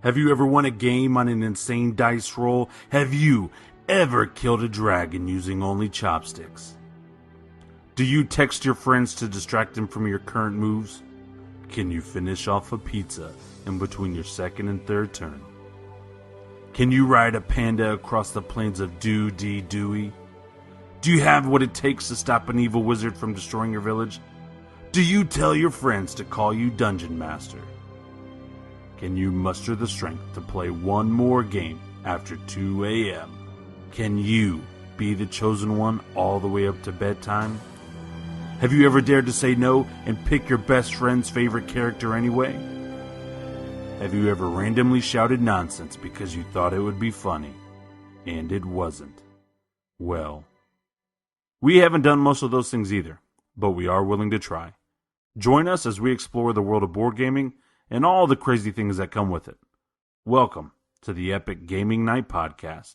Have you ever won a game on an insane dice roll? Have you ever killed a dragon using only chopsticks? Do you text your friends to distract them from your current moves? Can you finish off a pizza in between your second and third turn? Can you ride a panda across the plains of Dewey? Do you have what it takes to stop an evil wizard from destroying your village? Do you tell your friends to call you Dungeon Master? Can you muster the strength to play one more game after 2 a.m.? Can you be the chosen one all the way up to bedtime? Have you ever dared to say no and pick your best friend's favorite character anyway? Have you ever randomly shouted nonsense because you thought it would be funny, and it wasn't? Well, we haven't done most of those things either, but we are willing to try. Join us as we explore the world of board gaming and all the crazy things that come with it. Welcome to the Epic Gaming Night Podcast.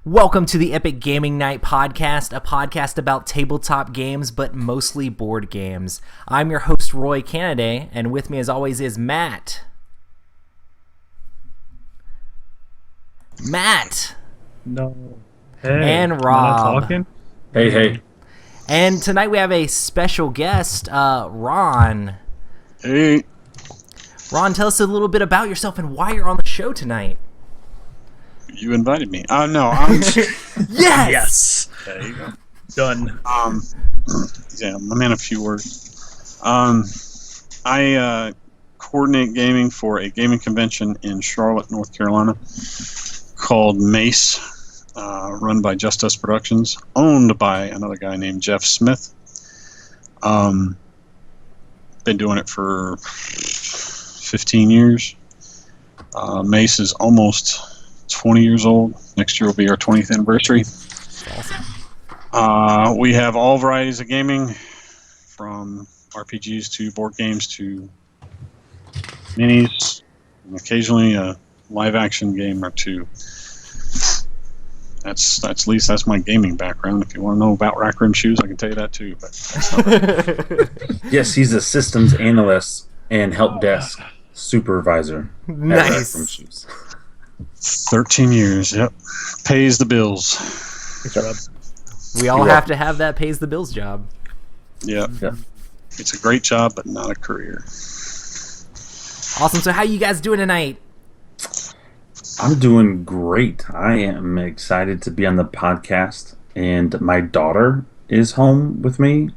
Welcome to the Epic Gaming Night Podcast, a podcast about tabletop games, but mostly board games. I'm your host, Roy Cannaday, and with me as always is Matt. No. Hey, and Rob. talking? Hey. And tonight we have a special guest, Ron. Hey. Ron, tell us a little bit about yourself and why you're on the show tonight. You invited me. No, I'm... Yes! There you go. Done. Yeah, I'm a man of few words. I coordinate gaming for a gaming convention in Charlotte, North Carolina called MACE, run by Just Us Productions, owned by another guy named Jeff Smith. Been doing it for 15 years. MACE is almost 20 years old. Next year will be our 20th anniversary. Awesome. We have all varieties of gaming, from RPGs to board games to minis, and occasionally a live action game or two. That's at least that's my gaming background. If you want to know about Rack Room Shoes, I can tell you that too. But that's not right. Yes, he's a systems analyst and help desk supervisor. Nice. At Rack Room Shoes. 13 years, yep. Pays the bills. Good job. We all have to have that pays the bills job. Yep. Yeah. It's a great job, but not a career. Awesome. So how you guys doing tonight? I'm doing great. I am excited to be on the podcast, and my daughter is home with me.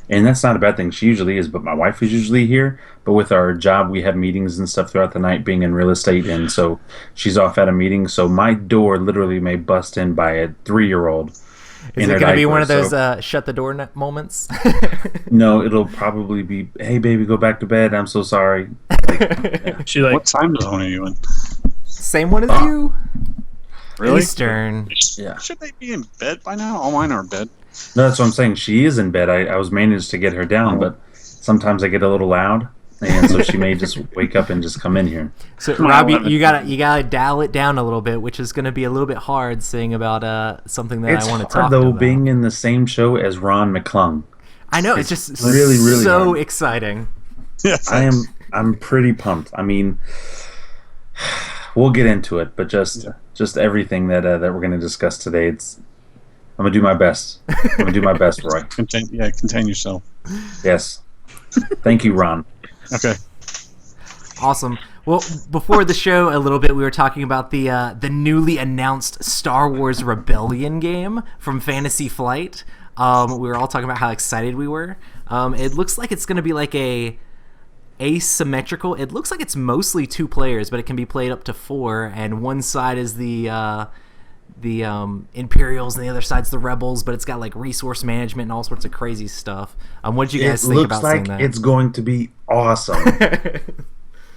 And that's not a bad thing. She usually is, but my wife is usually here. But with our job, we have meetings and stuff throughout the night, being in real estate, and so she's off at a meeting. So my door literally may bust in by a 3-year-old. Is it going to be one of those shut the door moments? No, it'll probably be, hey, baby, go back to bed. I'm so sorry. Yeah. What time zone are you in? Same one as you? Really? Eastern. Yeah. Should they be in bed by now? All mine are in bed. No, that's what I'm saying. She is in bed. I was managed to get her down, but sometimes I get a little loud, and so she may just wake up and just come in here. So, Rob, you gotta dial it down a little bit, which is going to be a little bit hard saying about something that I want to talk hard, though, about. being in the same show as Ron McClung. I know, it's just really so hard. exciting. Yes, I'm pretty pumped. I mean, we'll get into it, but just everything that we're going to discuss today, I'm going to do my best. I'm going to do my best, Roy. Contain yourself. Yes. Thank you, Ron. Okay. Awesome. Well, before the show a little bit, we were talking about the newly announced Star Wars Rebellion game from Fantasy Flight. We were all talking about how excited we were. It looks like it's going to be like a asymmetrical. It looks like it's mostly 2 players, but it can be played up to 4. And one side is the Imperials, and the other side's the Rebels. But it's got like resource management and all sorts of crazy stuff. What did you guys think about seeing that? It looks like it's going to be awesome.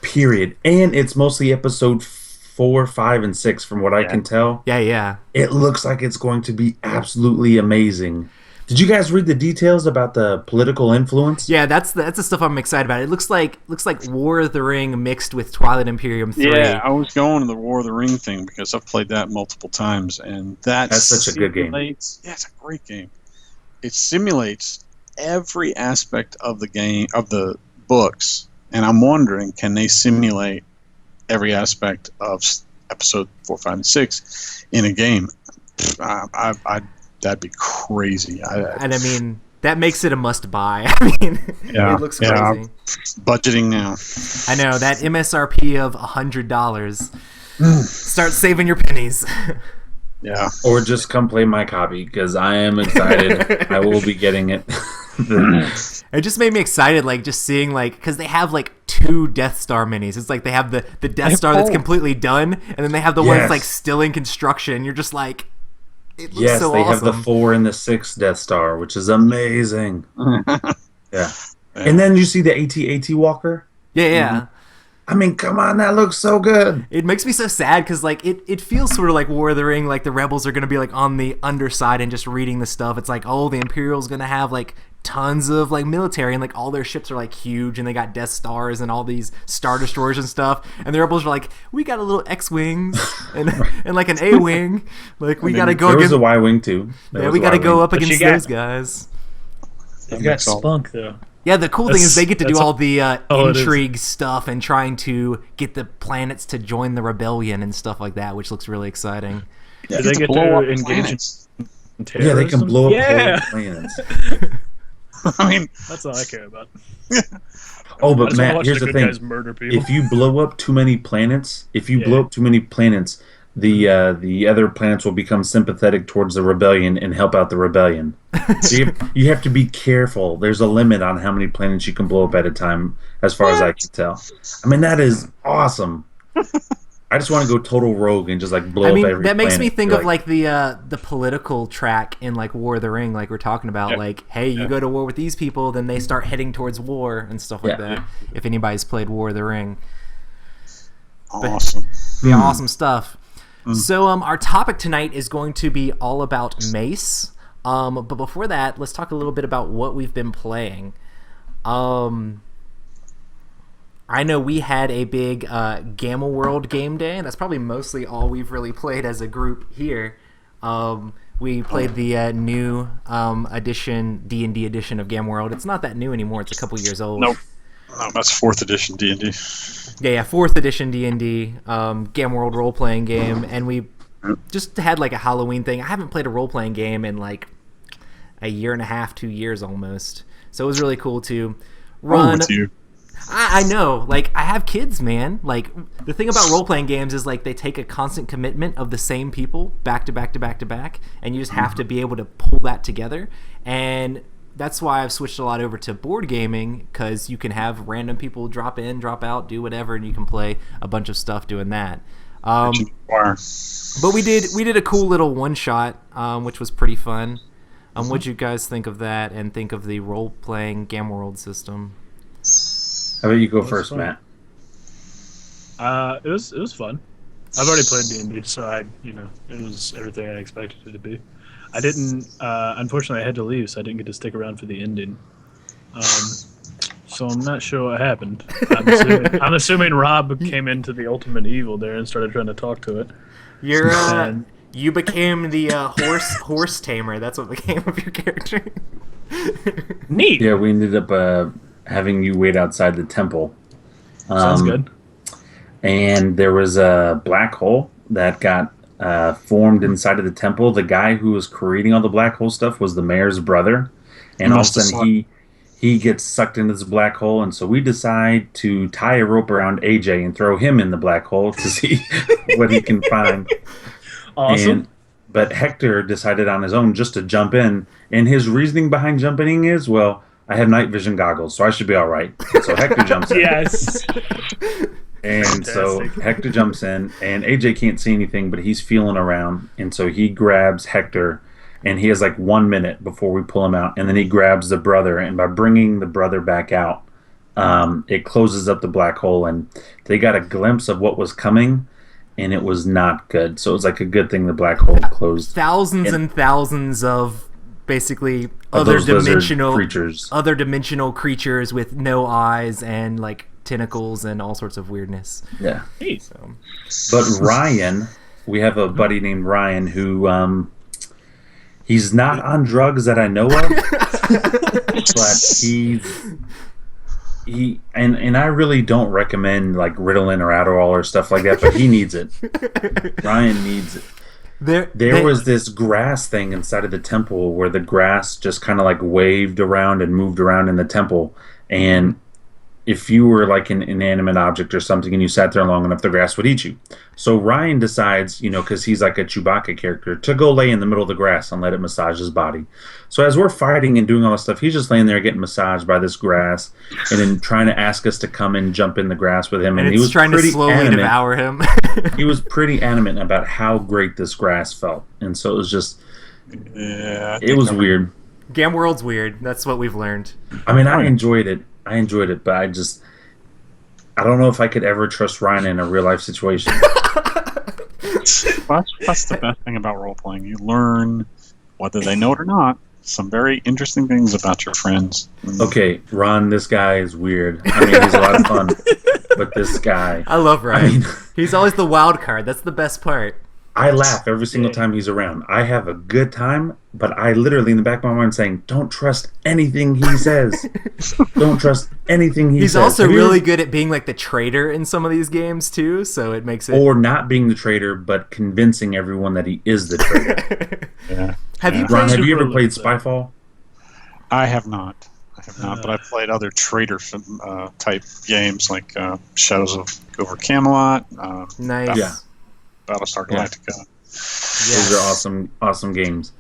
Period. And it's mostly episode 4, 5, and 6, from what I can tell. Yeah. It looks like it's going to be absolutely amazing. Did you guys read the details about the political influence? Yeah, that's the stuff I'm excited about. It looks like War of the Ring mixed with Twilight Imperium 3. Yeah, I was going to the War of the Ring thing because I've played that multiple times, and that's such a good game. Yeah, it's a great game. It simulates every aspect of the game, of the books, and I'm wondering, can they simulate every aspect of episode 4, 5, and 6 in a game, that'd be crazy. And I mean, that makes it a must-buy. I mean, it looks crazy. Yeah, budgeting now. I know, that MSRP of $100. Start saving your pennies. Yeah. Or just come play my copy, because I am excited. I will be getting it. It just made me excited, like, just seeing, like, because they have, like, 2 Death Star minis. It's like they have the Death Star that's completely done, and then they have the ones, like, still in construction. You're just like, it looks so they awesome. have the 4 and the 6 Death Star, which is amazing. Yeah. And then you see the AT-AT Walker? Yeah. I mean, come on, that looks so good. It makes me so sad because, like, it feels sort of like War of the Ring. Like, the rebels are going to be, like, on the underside and just reading the stuff. It's like, oh, the Imperial's going to have, like, tons of, like, military, and, like, all their ships are, like, huge, and they got Death Stars and all these Star Destroyers and stuff. And the rebels are like, we got a little X-Wings and like, an A-Wing. Like, we got to go there against... was a Y-Wing, too. We got to go up against those guys. They've got spunk, though. Yeah, the cool thing is they get to do all the all intrigue stuff and trying to get the planets to join the rebellion and stuff like that, which looks really exciting. Yeah, they get to engage in terrorism? Yeah, they can blow up whole planets. I mean, that's all I care about. Oh, but Matt, here's the thing: murder people. if you blow up too many planets, the other planets will become sympathetic towards the rebellion and help out the rebellion. So you have to be careful. There's a limit on how many planets you can blow up at a time, as far as I can tell. I mean, that is awesome. I just want to go total rogue and just like blow up every planet. That makes me think of like the political track in like War of the Ring, like we're talking about. Like, hey, you go to war with these people, then they start heading towards war and stuff like that. If anybody's played War of the Ring, awesome. Awesome stuff. So our topic tonight is going to be all about MACE. But before that, let's talk a little bit about what we've been playing. I know we had a big Gamma World game day, and that's probably mostly all we've really played as a group here. We played the new edition, D&D edition of Gamma World. It's not that new anymore. It's a couple years old. Nope. No, that's 4th edition D&D. Yeah, 4th edition D&D, Gamma World role-playing game, and we just had like a Halloween thing. I haven't played a role-playing game in like a year and a half, 2 years almost. So it was really cool to run. With you. I know, like, I have kids, man. Like, the thing about role-playing games is, like, they take a constant commitment of the same people back to back to back to back, and you just have to be able to pull that together. And that's why I've switched a lot over to board gaming, because you can have random people drop in, drop out, do whatever, and you can play a bunch of stuff doing that. But we did a cool little one-shot, which was pretty fun. What'd you guys think of that, and think of the role-playing Gamma World system? How about you go first, Matt? It was fun. I've already played D&D, so it was everything I expected it to be. I didn't. Unfortunately, I had to leave, so I didn't get to stick around for the ending. So I'm not sure what happened. I'm assuming Rob came into the ultimate evil there and started trying to talk to it. You became the horse tamer. That's what became of your character. Neat. Yeah, we ended up having you wait outside the temple. Sounds good. And there was a black hole that got formed inside of the temple. The guy who was creating all the black hole stuff was the mayor's brother. And all of a sudden he gets sucked into this black hole. And so we decide to tie a rope around AJ and throw him in the black hole to see what he can find. Awesome. But Hector decided on his own just to jump in. And his reasoning behind jumping in is, well, I have night vision goggles, so I should be all right. So Hector jumps in. Yes. And Fantastic. so Hector jumps in, and AJ can't see anything, but he's feeling around. And so he grabs Hector, and he has like 1 minute before we pull him out. And then he grabs the brother, and by bringing the brother back out, it closes up the black hole. And they got a glimpse of what was coming, and it was not good. So it was like a good thing the black hole closed. Thousands and thousands of basically those other dimensional creatures with no eyes and like tentacles and all sorts of weirdness. Yeah. Hey. But Ryan, we have a buddy named Ryan who he's not on drugs that I know of, but and I really don't recommend like Ritalin or Adderall or stuff like that, but he needs it. Ryan needs it. There was this grass thing inside of the temple where the grass just kind of like waved around and moved around in the temple, and if you were like an inanimate object or something and you sat there long enough, the grass would eat you. So Ryan decides, because he's like a Chewbacca character, to go lay in the middle of the grass and let it massage his body. So as we're fighting and doing all this stuff, he's just laying there getting massaged by this grass and then trying to ask us to come and jump in the grass with him. And he was trying to slowly devour him. He was pretty adamant about how great this grass felt. And so it was just, it was weird. Game World's weird. That's what we've learned. I mean, I enjoyed it, but I don't know if I could ever trust Ryan in a real life situation. That's the best thing about role playing. You learn, whether they know it or not, some very interesting things about your friends. Okay, Ron, this guy is weird. I mean, he's a lot of fun, but this guy, I love Ryan. He's always the wild card. That's the best part. I laugh every single time he's around. I have a good time, but I literally in the back of my mind saying, don't trust anything he says. Don't trust anything he says. He's also really good at being like the traitor in some of these games too, so it makes it... Or not being the traitor, but convincing everyone that he is the traitor. Yeah. Ron, have you ever played Spyfall? I have not. But I've played other traitor type games like Shadows over Camelot. Nice. Battlestar Galactica. Those are awesome games.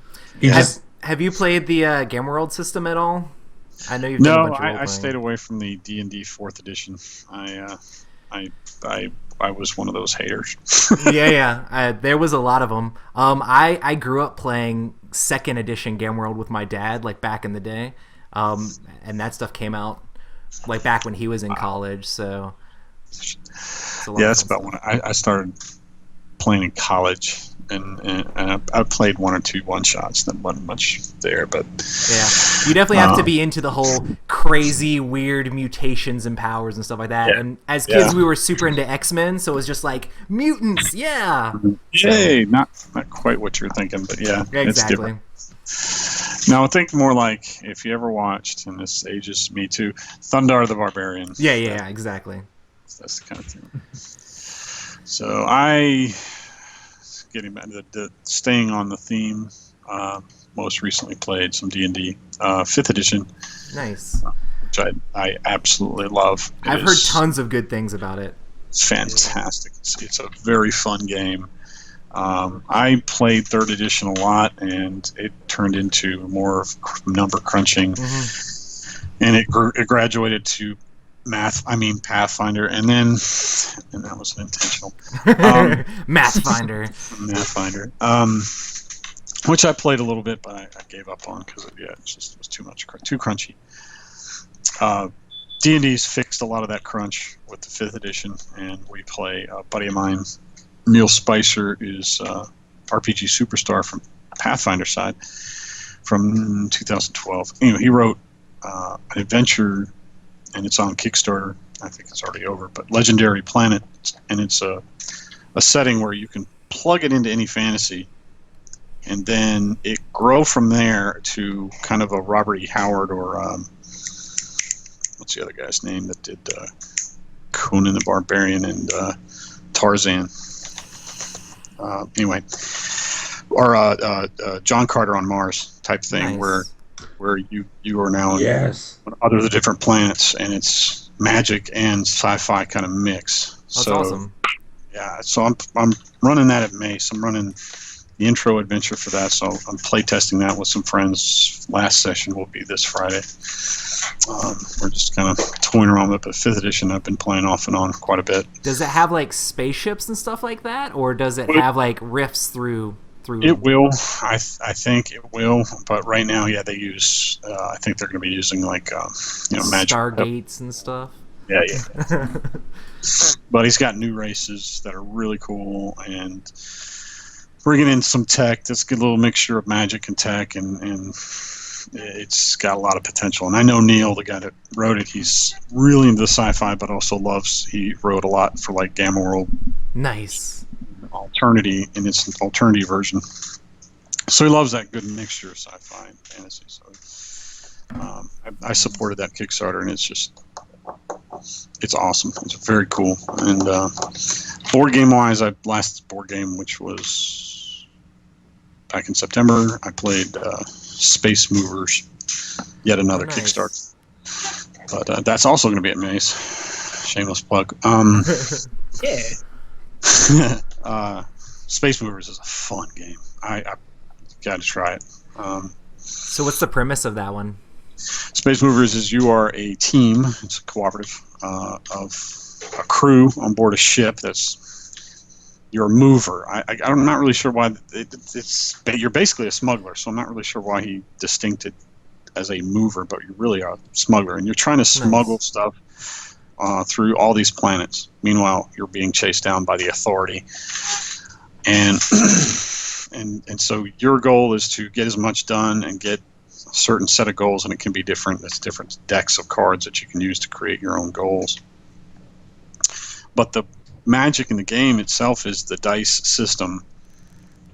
Have you played the Game World system at all? I know you've done a bunch of role-playing. I stayed away from the D&D 4th edition. I was one of those haters. Yeah. There was a lot of them. I grew up playing 2nd edition Game World with my dad, like back in the day, and that stuff came out like back when he was in college. So that's about when I started playing in college, and I played one or two one-shots. That wasn't much there, but yeah, you definitely have to be into the whole crazy, weird mutations and powers and stuff like that. Yeah. And as kids, we were super into X-Men, so it was just like mutants, yeah. Yay! Not quite what you're thinking, but yeah, exactly. It's different. Now I think more like if you ever watched, and this ages me too, Thundar the Barbarian. Yeah, exactly. That's the kind of thing. So getting back to staying on the theme, most recently played some D&D 5th edition. Nice. Which I absolutely love. I've heard tons of good things about it. It's fantastic. It's a very fun game. I played 3rd edition a lot, and it turned into more of number crunching. Mm-hmm. And it graduated to Pathfinder, and that was intentional. Mathfinder, which I played a little bit, but I gave up on because it was too crunchy. D&D's fixed a lot of that crunch with the 5th edition, and we play a buddy of mine, Neil Spicer, is RPG Superstar from Pathfinder side from 2012. Anyway, he wrote an adventure, and it's on Kickstarter. I think it's already over, but Legendary Planet, and it's a setting where you can plug it into any fantasy, and then it grow from there to kind of a Robert E. Howard or what's the other guy's name that did Conan the Barbarian and Tarzan. Anyway, or John Carter on Mars type thing. Nice. Where you are now on other different planets, and it's magic and sci-fi kind of mix. That's awesome. Yeah, so I'm running that at MACE. I'm running the intro adventure for that, so I'm play testing that with some friends. Last session will be this Friday. We're just kind of toying around with it, but 5th edition I've been playing off and on quite a bit. Does it have like spaceships and stuff like that, or does it have like rifts through? It will. I think it will. But right now, they use. I think they're going to be using like magic stargates and stuff. Yeah. But he's got new races that are really cool, and bringing in some tech. That's a good little mixture of magic and tech, and it's got a lot of potential. And I know Neil, the guy that wrote it, he's really into the sci-fi, but also he wrote a lot for like Gamma World. Nice. Alternity in its alternative version, so he loves that good mixture of sci-fi and fantasy. So I supported that Kickstarter, and it's just It's awesome. It's very cool. And board game wise, last board game, which was back in September, I played Space Movers, yet another Kickstarter. But that's also going to be at MACE. Shameless plug. Yeah. Space Movers is a fun game. I got to try it. So what's the premise of that one? Space Movers is you are a team. It's a cooperative of a crew on board a ship. You're a mover. I'm not really sure why you're basically a smuggler. So I'm not really sure why he distincted as a mover, but you're really a smuggler, and you're trying to smuggle stuff through all these planets. Meanwhile, you're being chased down by the Authority, and so your goal is to get as much done and get a certain set of goals, and it can be different. It's different decks of cards that you can use to create your own goals. But the magic in the game itself is the dice system,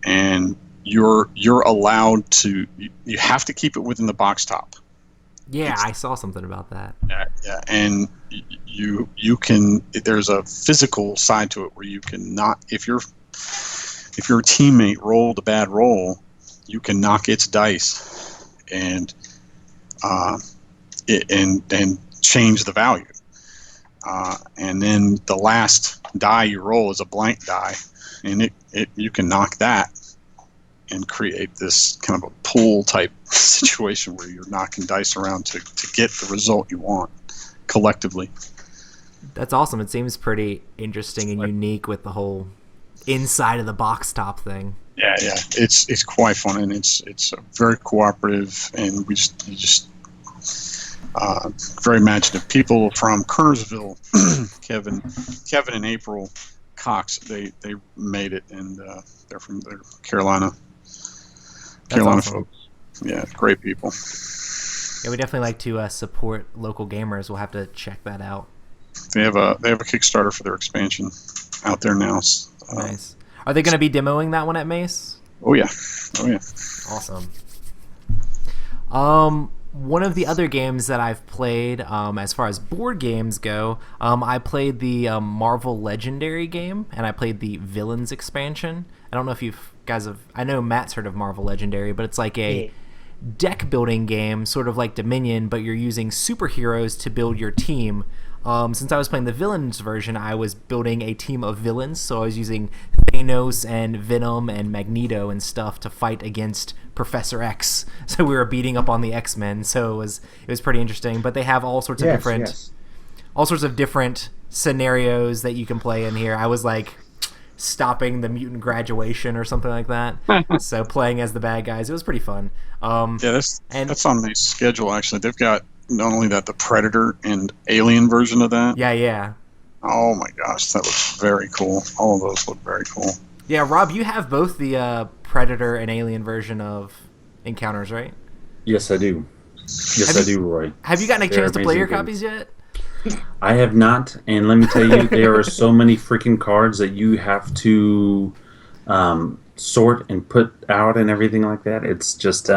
and you're allowed to. You have to keep it within the box top. Yeah, I saw something about that. Yeah, and you can. There's a physical side to it where you can not if your teammate rolled a bad roll, you can knock its dice and change the value. And then the last die you roll is a blank die, and you can knock that and create this kind of a pool type situation where you're knocking dice around to get the result you want collectively. That's awesome. It seems pretty interesting and unique with the whole inside of the box top thing. Yeah, it's quite fun, and it's very cooperative, and just very imaginative. People from Kernersville, Kevin and April Cox, they made it, and they're from Carolina awesome. Folks. Yeah, great people. Yeah, we definitely like to support local gamers. We'll have to check that out. They have a Kickstarter for their expansion out there now. Nice. Are they going to be demoing that one at MACE? Oh yeah. Awesome. One of the other games that I've played, as far as board games go, I played the Marvel Legendary game, and I played the Villains expansion. I don't know if you guys have... I know Matt's heard of Marvel Legendary, but it's like a deck building game, sort of like Dominion, but you're using superheroes to build your team. Since I was playing the Villains version, I was building a team of villains, so I was using Thanos and Venom and Magneto and stuff to fight against Professor X. So we were beating up on the X-Men, so it was pretty interesting. But they have all sorts of different scenarios that you can play in here. I was like stopping the mutant graduation or something like that. So playing as the bad guys, it was pretty fun. That's on the schedule actually. They've got not only that, the Predator and Alien version of that. Yeah. Oh my gosh, that looks very cool. All of those look very cool. Yeah, Rob, you have both the Predator and Alien version of Encounters, right? Yes, I do. I do, Roy. Have you gotten a chance to play your copies yet? I have not, and let me tell you, there are so many freaking cards that you have to sort and put out and everything like that. It's just...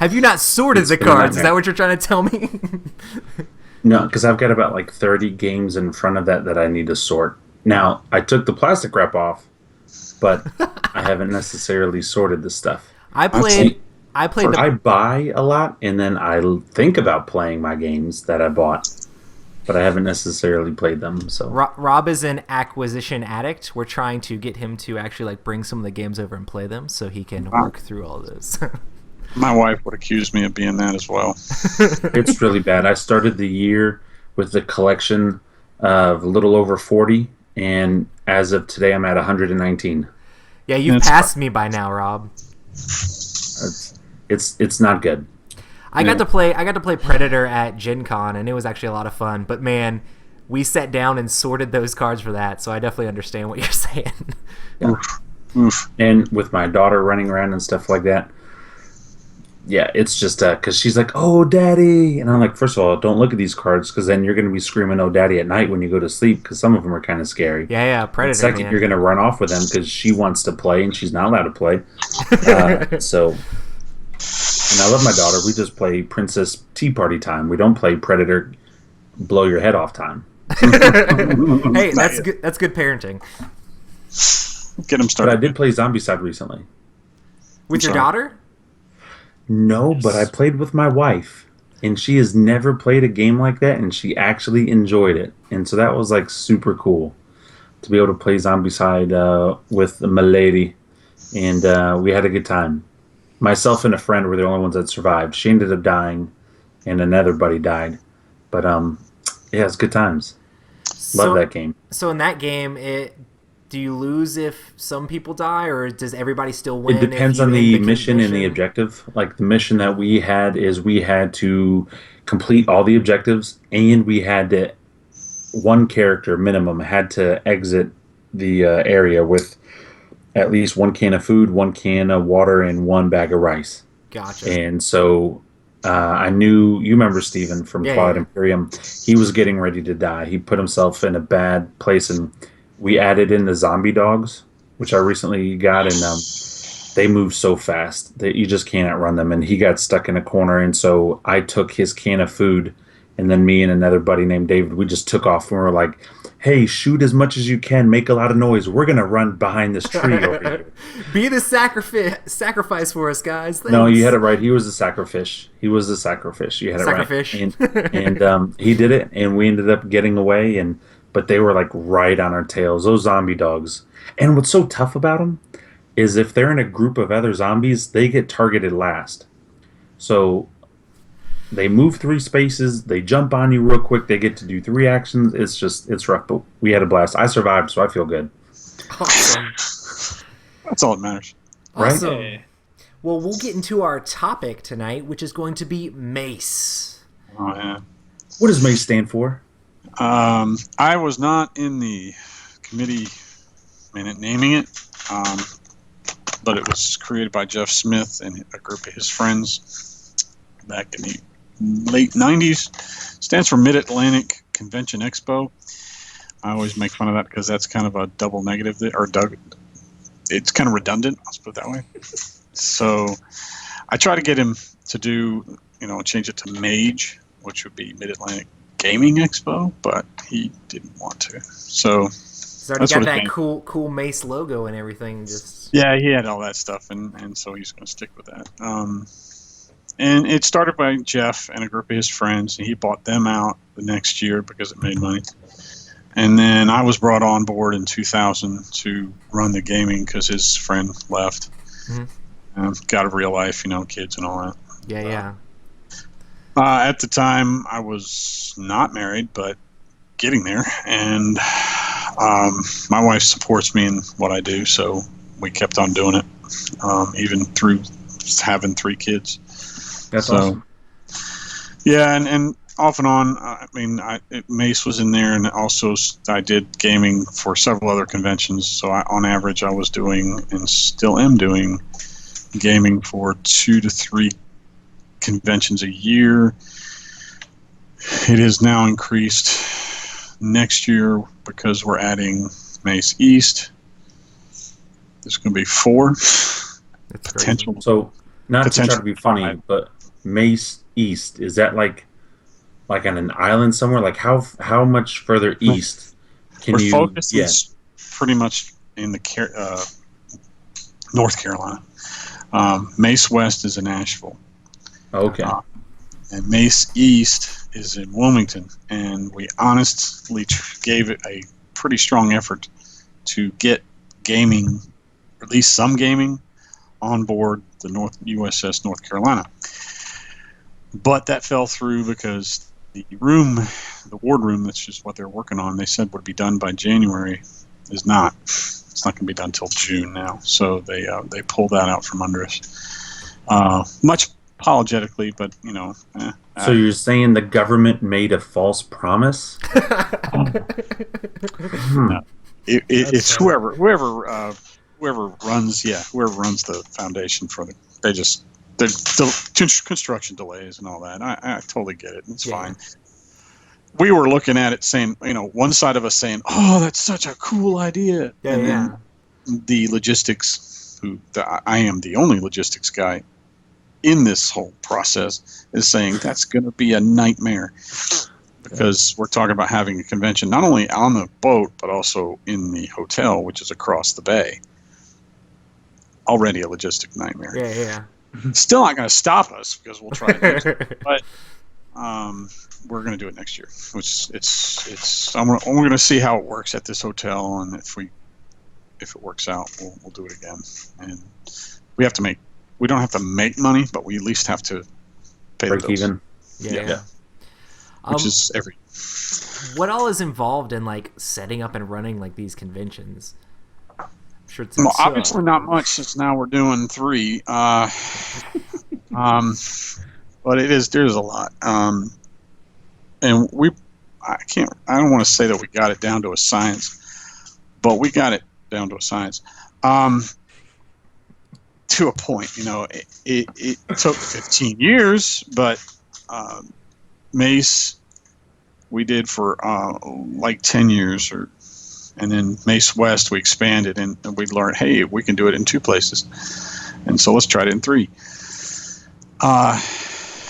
Have you not sorted the cards? Is that what you're trying to tell me? No, because I've got about like 30 games in front of that I need to sort. Now, I took the plastic wrap off, but I haven't necessarily sorted the stuff. I buy a lot, and then I think about playing my games that I bought, but I haven't necessarily played them. So Rob is an acquisition addict. We're trying to get him to actually like bring some of the games over and play them, so he can work through all those. My wife would accuse me of being that as well. It's really bad. I started the year with a collection of a little over 40, and as of today, I'm at 119. Yeah, you've passed me by now, Rob. It's not good. I got to play Predator at Gen Con, and it was actually a lot of fun. But man, we sat down and sorted those cards for that, so I definitely understand what you're saying. Yeah. Oof. And with my daughter running around and stuff like that, yeah, it's just because she's like, "Oh, Daddy," and I'm like, first of all, don't look at these cards because then you're going to be screaming, "Oh, Daddy," at night when you go to sleep because some of them are kind of scary. Yeah, Predator. And second, you're going to run off with them because she wants to play and she's not allowed to play. So, and I love my daughter. We just play Princess Tea Party Time. We don't play Predator blow your head off time. Hey, that's good. That's good parenting. Get them But started. I did play Zombicide recently. With your sorry. daughter? No, but I played with my wife, and she has never played a game like that, and she actually enjoyed it. And so that was like super cool to be able to play Zombicide with my lady, and we had a good time. Myself and a friend were the only ones that survived. She ended up dying, and another buddy died. But yeah, it's good times. Love that game. So in that game, do you lose if some people die, or does everybody still win? It depends on the mission and the objective. Like the mission that we had is we had to complete all the objectives, and we had to one character minimum had to exit the area with at least one can of food, one can of water, and one bag of rice. Gotcha. And so I knew, you remember Steven from Twilight Imperium, he was getting ready to die. He put himself in a bad place, and we added in the zombie dogs, which I recently got, and they move so fast that you just can't outrun them. And he got stuck in a corner, and so I took his can of food, and then me and another buddy named David, we just took off, and we were like, hey, shoot as much as you can, make a lot of noise. We're going to run behind this tree over here. Be the sacrifice for us, guys. Thanks. No, you had it right. He was the sacrifice. He was the sacrifice. You had it right. And he did it, and we ended up getting away, but they were like right on our tails, those zombie dogs. And what's so tough about them is if they're in a group of other zombies, they get targeted last. So they move 3 spaces, they jump on you real quick, they get to do 3 actions. It's rough, but we had a blast. I survived, so I feel good. Awesome. That's all that matters. Awesome. Right? Well, we'll get into our topic tonight, which is going to be MACE. Oh, yeah. What does MACE stand for? I was not in the committee naming it, but it was created by Jeff Smith and a group of his friends back in the late 90s. Stands for Mid-Atlantic Convention Expo. I always make fun of that because that's kind of a double negative, it's kind of redundant, let's put it that way. So I try to get him to do, change it to MAGE, which would be Mid-Atlantic Gaming Expo, but he didn't want to. So he's already got that cool MACE logo and everything. Yeah, he had all that stuff, and so he's going to stick with that. And it started by Jeff and a group of his friends, and he bought them out the next year because it made money. And then I was brought on board in 2000 to run the gaming because his friend left. Mm-hmm. Got a real life, kids and all that. Yeah. At the time, I was not married, but getting there. And my wife supports me in what I do, so we kept on doing it, even through having 3 kids. That's awesome. Yeah, and off and on, MACE was in there, and also I did gaming for several other conventions. So on average, I was doing, and still am doing, gaming for 2 to 3 conventions a year. It is now increased next year because we're adding MACE East. There's going to be 4 potential. So not to try to be funny, but MACE East, is that like on an island somewhere? Like how much further east can you focus get? Is pretty much in the North Carolina. MACE West is in Asheville. Okay. And MACE East is in Wilmington, and we honestly gave it a pretty strong effort to get gaming, or at least some gaming, on board the USS North Carolina. But that fell through because the ward room, that's just what they're working on, they said would be done by January, is not. It's not going to be done until June now. So they pulled that out from under us. Much apologetically, but So you're saying the government made a false promise? It's whoever runs the foundation for there's construction delays and all that. I totally get it. It's fine. We were looking at it saying, one side of us saying, "Oh, that's such a cool idea," then the logistics, I am the only logistics guy in this whole process, is saying that's going to be a nightmare because we're talking about having a convention not only on the boat but also in the hotel, which is across the bay. Already a logistic nightmare. Yeah. Still not going to stop us because we'll try it next year. But we're going to do it next year. Which we're going to see how it works at this hotel, and if it works out, we'll do it again. And we don't have to make money, but we at least have to pay the bills. Break even. Yeah. Which is what all is involved in like setting up and running like these conventions? I'm sure it's obviously not much, since now we're doing 3. But there's a lot. And I don't want to say that we got it down to a science, but we got it down to a science. To a point, it took 15 years, but MACE we did for like 10 years, and then MACE West we expanded, and we learned, hey, we can do it in 2 places, and so let's try it in 3.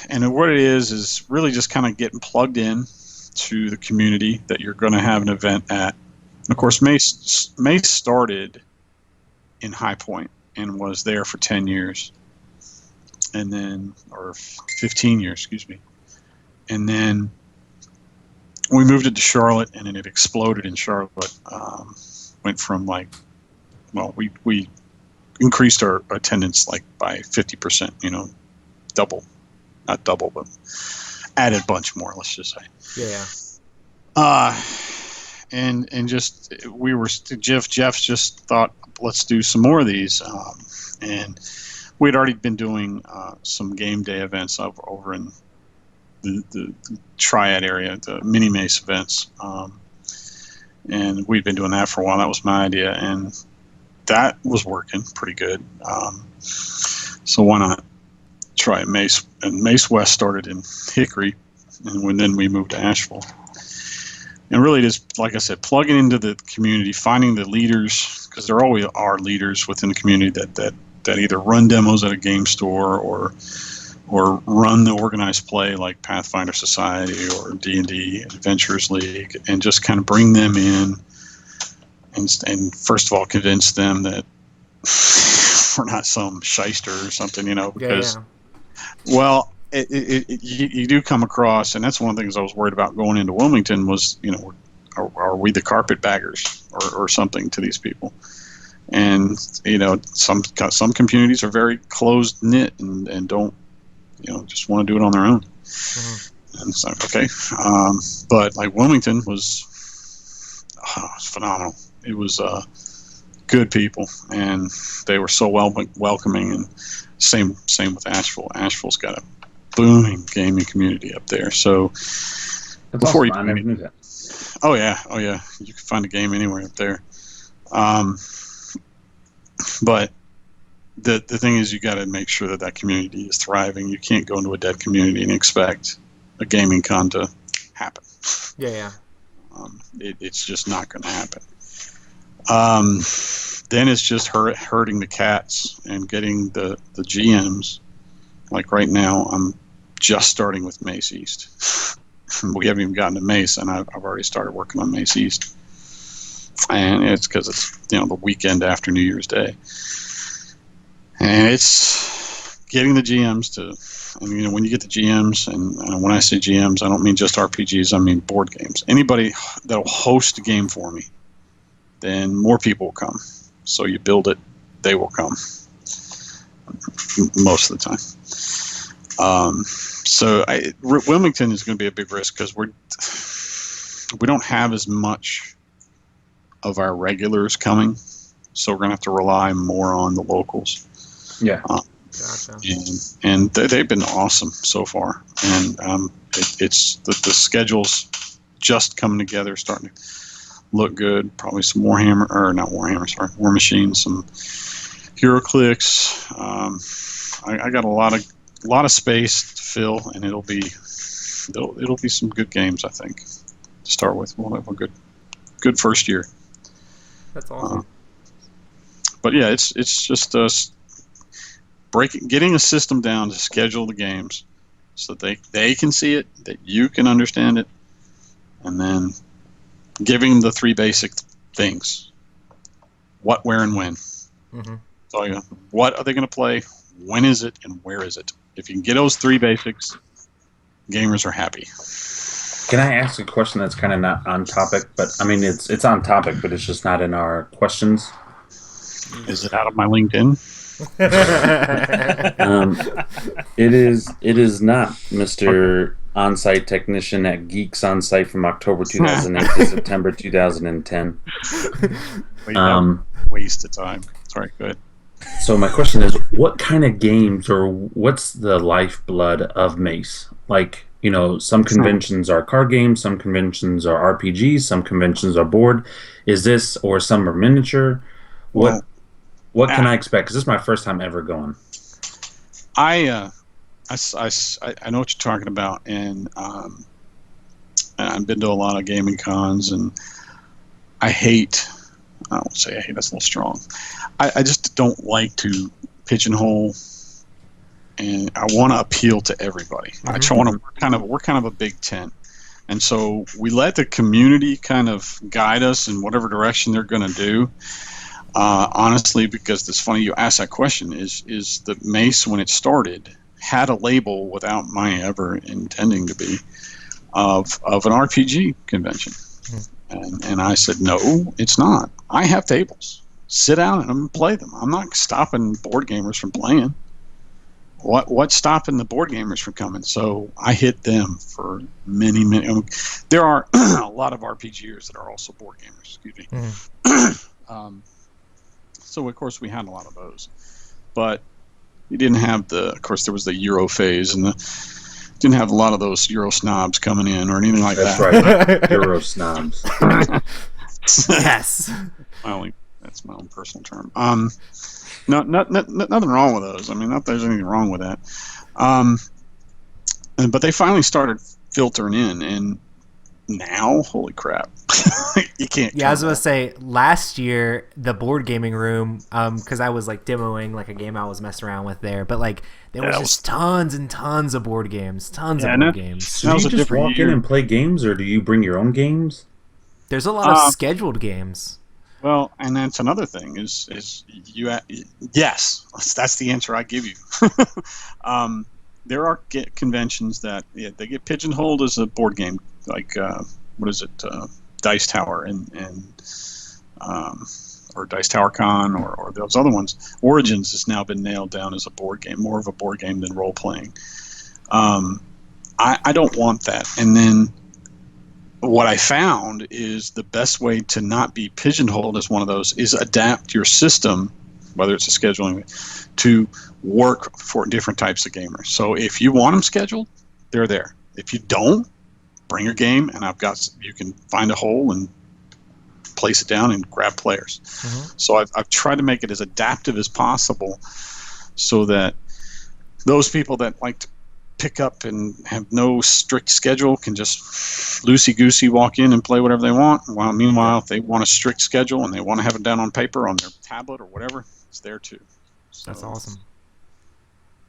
And what it is really just kind of getting plugged in to the community that you're going to have an event at. And of course, MACE started in High Point and was there for 10 years, and then, or 15 years, excuse me. And then we moved it to Charlotte, and then it exploded in Charlotte. Went from we increased our attendance like by 50%, double, not double, but added a bunch more, let's just say. Yeah. And just Jeff just thought, let's do some more of these, and we'd already been doing some game day events over in the Triad area, the mini MACE events, and we'd been doing that for a while. That was my idea, and that was working pretty good. So why not try MACE? And MACE West started in Hickory, and then we moved to Asheville. And really just, like I said, plugging into the community, finding the leaders, because there always are leaders within the community that either run demos at a game store or run the organized play like Pathfinder Society or D&D Adventurers League, and just kind of bring them in and first of all convince them that we're not some shyster or something, because well, you do come across, and that's one of the things I was worried about going into Wilmington was, are we the carpetbaggers or something to these people? And some communities are very closed knit and don't just want to do it on their own. Mm-hmm. And it's like, okay, but like Wilmington was phenomenal. It was good people, and they were so welcoming. And same with Asheville. Asheville's got a booming gaming community up there. So That's before awesome. I never knew that. Oh yeah, you can find a game anywhere up there. But the thing is, you got to make sure that community is thriving. You can't go into a dead community and expect a gaming con to happen. Yeah. It's just not going to happen. Then it's just herding the cats and getting the GMs. Like right now, I'm just starting with MACE East. We haven't even gotten to MACE, and I've already started working on MACE East. And it's because it's the weekend after New Year's Day. And it's getting the GMs to, when you get the GMs, and when I say GMs, I don't mean just RPGs, I mean board games. Anybody that'll host a game for me, then more people will come. So you build it, they will come. Most of the time. So Wilmington is going to be a big risk because we don't have as much of our regulars coming, so we're going to have to rely more on the locals. Yeah. Gotcha. And they've been awesome so far, and it's the schedule's just coming together, starting to look good. Probably some War Machine, some HeroClix. I got a lot of space to fill, and it'll be some good games, I think, to start with. We'll have a good first year. That's awesome. But yeah, it's just getting a system down to schedule the games so that they can see it, that you can understand it, and then giving them the three basic things: what, where, and when. Mm-hmm. So, what are they going to play? When is it? And where is it? If you can get those three basics, gamers are happy. Can I ask a question that's kind of not on topic, but I mean it's on topic, but it's just not in our questions? Is it out of my LinkedIn? It is not, Mr. On-site technician at Geeks On Site from October 2008 to September 2010. Waste of time. Sorry, go ahead. So my question is, what kind of games, or what's the lifeblood of MACE? Like, some conventions are card games, some conventions are RPGs, some conventions are board. Is this, or some are miniature? What can I expect? Because this is my first time ever going. I know what you're talking about, and I've been to a lot of gaming cons, and I won't say I hate, that's a little strong. I just don't like to pigeonhole, and I want to appeal to everybody. Mm-hmm. We're kind of a big tent, and so we let the community kind of guide us in whatever direction they're going to do. Honestly, because it's funny you asked that question, is the MACE, when it started, had a label without my ever intending to be of an RPG convention. Mm-hmm. And I said, no, it's not. I have tables. Sit down and play them. I'm not stopping board gamers from playing. What's stopping the board gamers from coming? So I hit them for many. There are a lot of RPGers that are also board gamers. Excuse me. Mm-hmm. So of course we had a lot of those, but we didn't have of course there was the Euro phase, and didn't have a lot of those Euro snobs coming in or anything like that. That's right, Euro snobs. Yes. That's my own personal term. Nothing wrong with those. I mean, not that there's anything wrong with that. But they finally started filtering in, and now, holy crap. You can't. Yeah, I was going to say, last year, the board gaming room, because I was like demoing like a game I was messing around with there, but like there was just tons and tons of board games. Tons of board games. So do you just walk in and play games, or do you bring your own games? There's a lot of scheduled games. Well, and that's another thing is yes, that's the answer I give you. There are conventions that they get pigeonholed as a board game, like what is it, Dice Tower and or Dice Tower Con or those other ones. Origins has now been nailed down as a board game, more of a board game than role playing. I don't want that. And then what I found is the best way to not be pigeonholed as one of those is adapt your system, whether it's a scheduling, to work for different types of gamers. So if you want them scheduled, they're there. If you don't, bring your game, and you can find a hole and place it down and grab players. Mm-hmm. So I've tried to make it as adaptive as possible, so that those people that like to pick up and have no strict schedule can just loosey-goosey walk in and play whatever they want. While meanwhile, if they want a strict schedule and they want to have it down on paper on their tablet or whatever, it's there too. So that's awesome.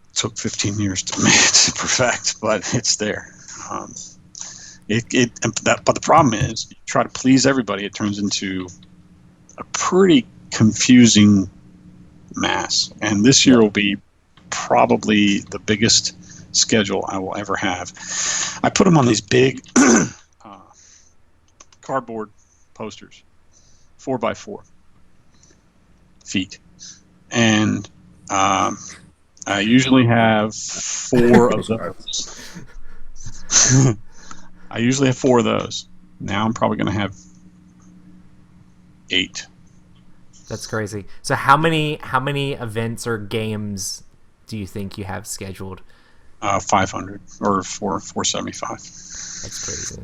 It took 15 years to perfect, but it's there. But the problem is, you try to please everybody, it turns into a pretty confusing mass. And this year will be probably the biggest schedule I will ever have. I put them on these big cardboard posters, 4x4 feet, and I usually have 4 of those. I usually have 4 of those. Now I'm probably going to have 8. That's crazy. So how many events or games do you think you have scheduled? 500 or 475. That's crazy.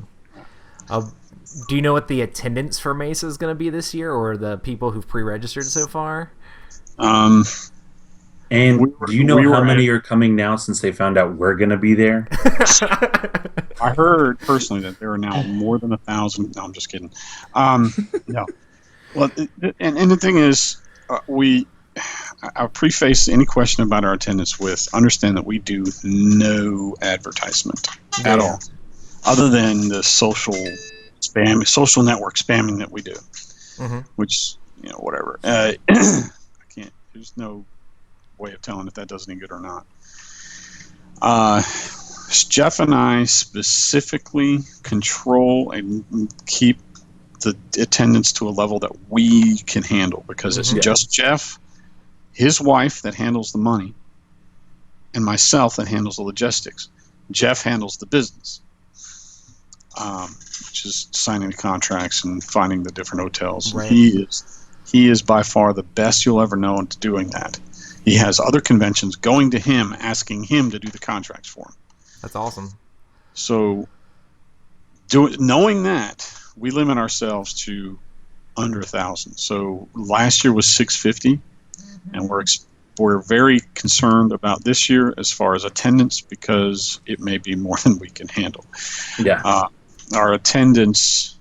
Do you know what the attendance for MACE is going to be this year, or the people who've pre-registered so far? And do you know how many are coming now since they found out we're going to be there? I heard personally that there are now more than 1,000. No, I'm just kidding. No. Well, and the thing is, I'll preface any question about our attendance with understand that we do no advertisement at all, other than the social spam, social network spamming that we do, which, whatever. I can't, there's no way of telling if that does any good or not. Jeff and I specifically control and keep the attendance to a level that we can handle, because it's just Jeff, his wife that handles the money, and myself that handles the logistics. Jeff handles the business, which is signing the contracts and finding the different hotels. Right. He is by far the best you'll ever know into doing that. He has other conventions going to him, asking him to do the contracts for him. That's awesome. So, knowing that, we limit ourselves to under 1,000. So last year was 650, and we're very concerned about this year as far as attendance, because it may be more than we can handle. Yeah. Our attendance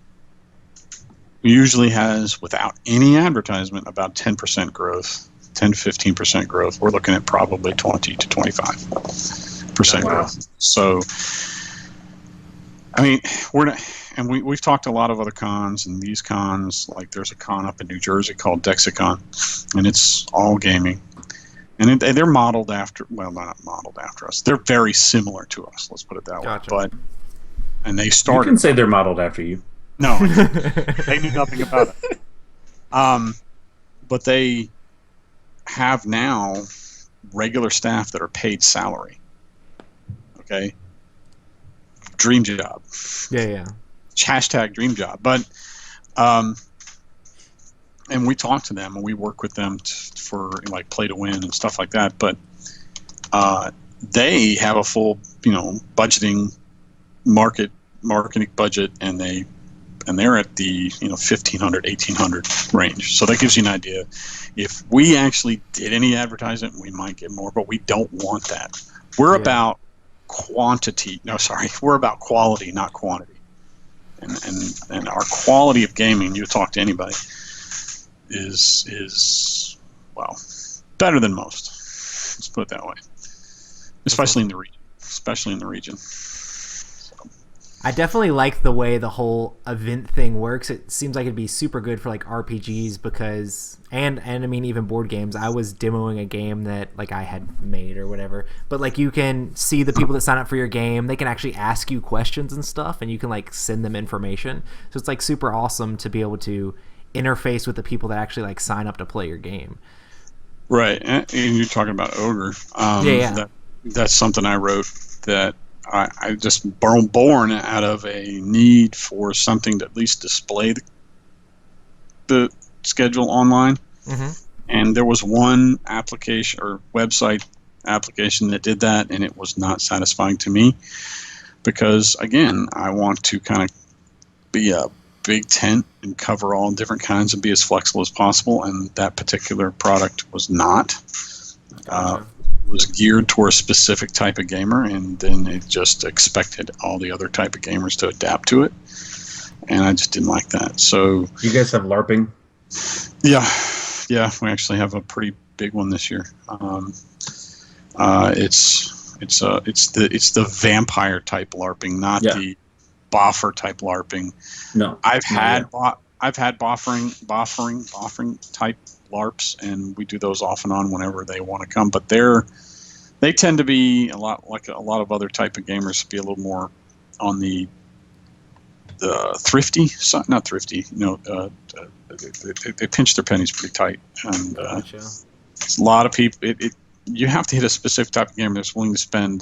usually has, without any advertisement, about 10% growth, 10 to 15% growth. We're looking at probably 20 to 25% growth. So, I mean, we're not. And we've talked to a lot of other cons, and these cons, like there's a con up in New Jersey called Dexicon, and it's all gaming. And they're modeled after, well, not modeled after us. They're very similar to us, let's put it that way. But, and they started. You can say they're modeled after you. No, they knew nothing about it. But they have now regular staff that are paid salary. Okay? Dream job. Yeah. Hashtag dream job. But and we talk to them and we work with them for like play to win and stuff like that, but they have a full budgeting marketing budget, and they're at the 1,500 1,800 range. So that gives you an idea. If we actually did any advertising, we might get more, but we don't want that. We're about quantity. No, sorry, we're about quality, not quantity. And our quality of gaming, you talk to anybody, is well, better than most. Let's put it that way. Especially in the region. So. I definitely like the way the whole event thing works. It seems like it'd be super good for like RPGs, because and I mean even board games. I was demoing a game that like I had made or whatever, but like you can see the people that sign up for your game. They can actually ask you questions and stuff, and you can like send them information. So it's like super awesome to be able to interface with the people that actually like sign up to play your game. Right, and you're talking about Ogre. That's something I wrote that I just born out of a need for something to at least display the schedule online. And there was one application or website application that did that, and it was not satisfying to me, because again, I want to kind of be a big tent and cover all different kinds and be as flexible as possible, and that particular product was not. Was geared toward a specific type of gamer, and then it just expected all the other type of gamers to adapt to it, and I just didn't like that. So you guys have LARPing? Yeah, we actually have a pretty big one this year. It's the vampire type LARPing, not the boffer type LARPing. No, I've had boffering type LARPs, and we do those off and on whenever they want to come. But they tend to be a lot like a lot of other type of gamers, be a little more on the thrifty side, not thrifty. They pinch their pennies pretty tight, and it's a lot of people. You have to hit a specific type of gamer that's willing to spend,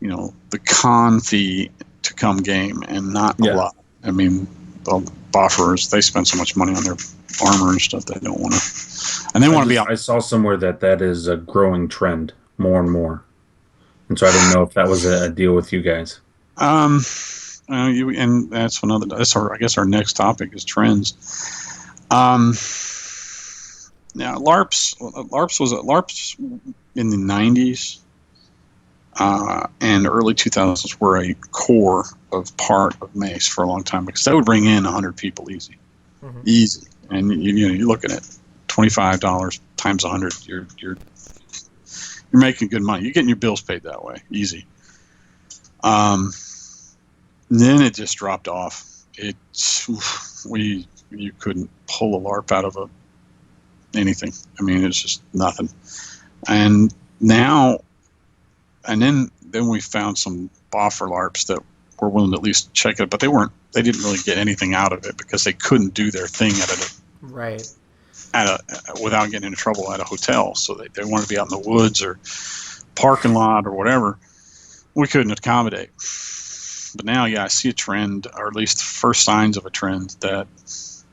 the con fee to come game, and not a lot. I mean, the boffers, they spend so much money on their armor and stuff they don't want to, and they want to be out. I saw somewhere that is a growing trend more and more, and so I didn't know if that was a deal with you guys. And that's I guess our next topic is trends. LARPs in the 90s and early 2000s were a core of part of MACE for a long time, because that would bring in 100 people easy. And you're looking at $25 times 100. You're making good money. You're getting your bills paid that way, easy. Then it just dropped off, you couldn't pull a LARP out of anything. I mean, it's just nothing. And now, and then we found some boffer LARPs that were willing to at least check it, but they didn't really get anything out of it because they couldn't do their thing without getting into trouble at a hotel. So they wanted to be out in the woods or parking lot or whatever. We couldn't accommodate. But now, I see a trend, or at least first signs of a trend, that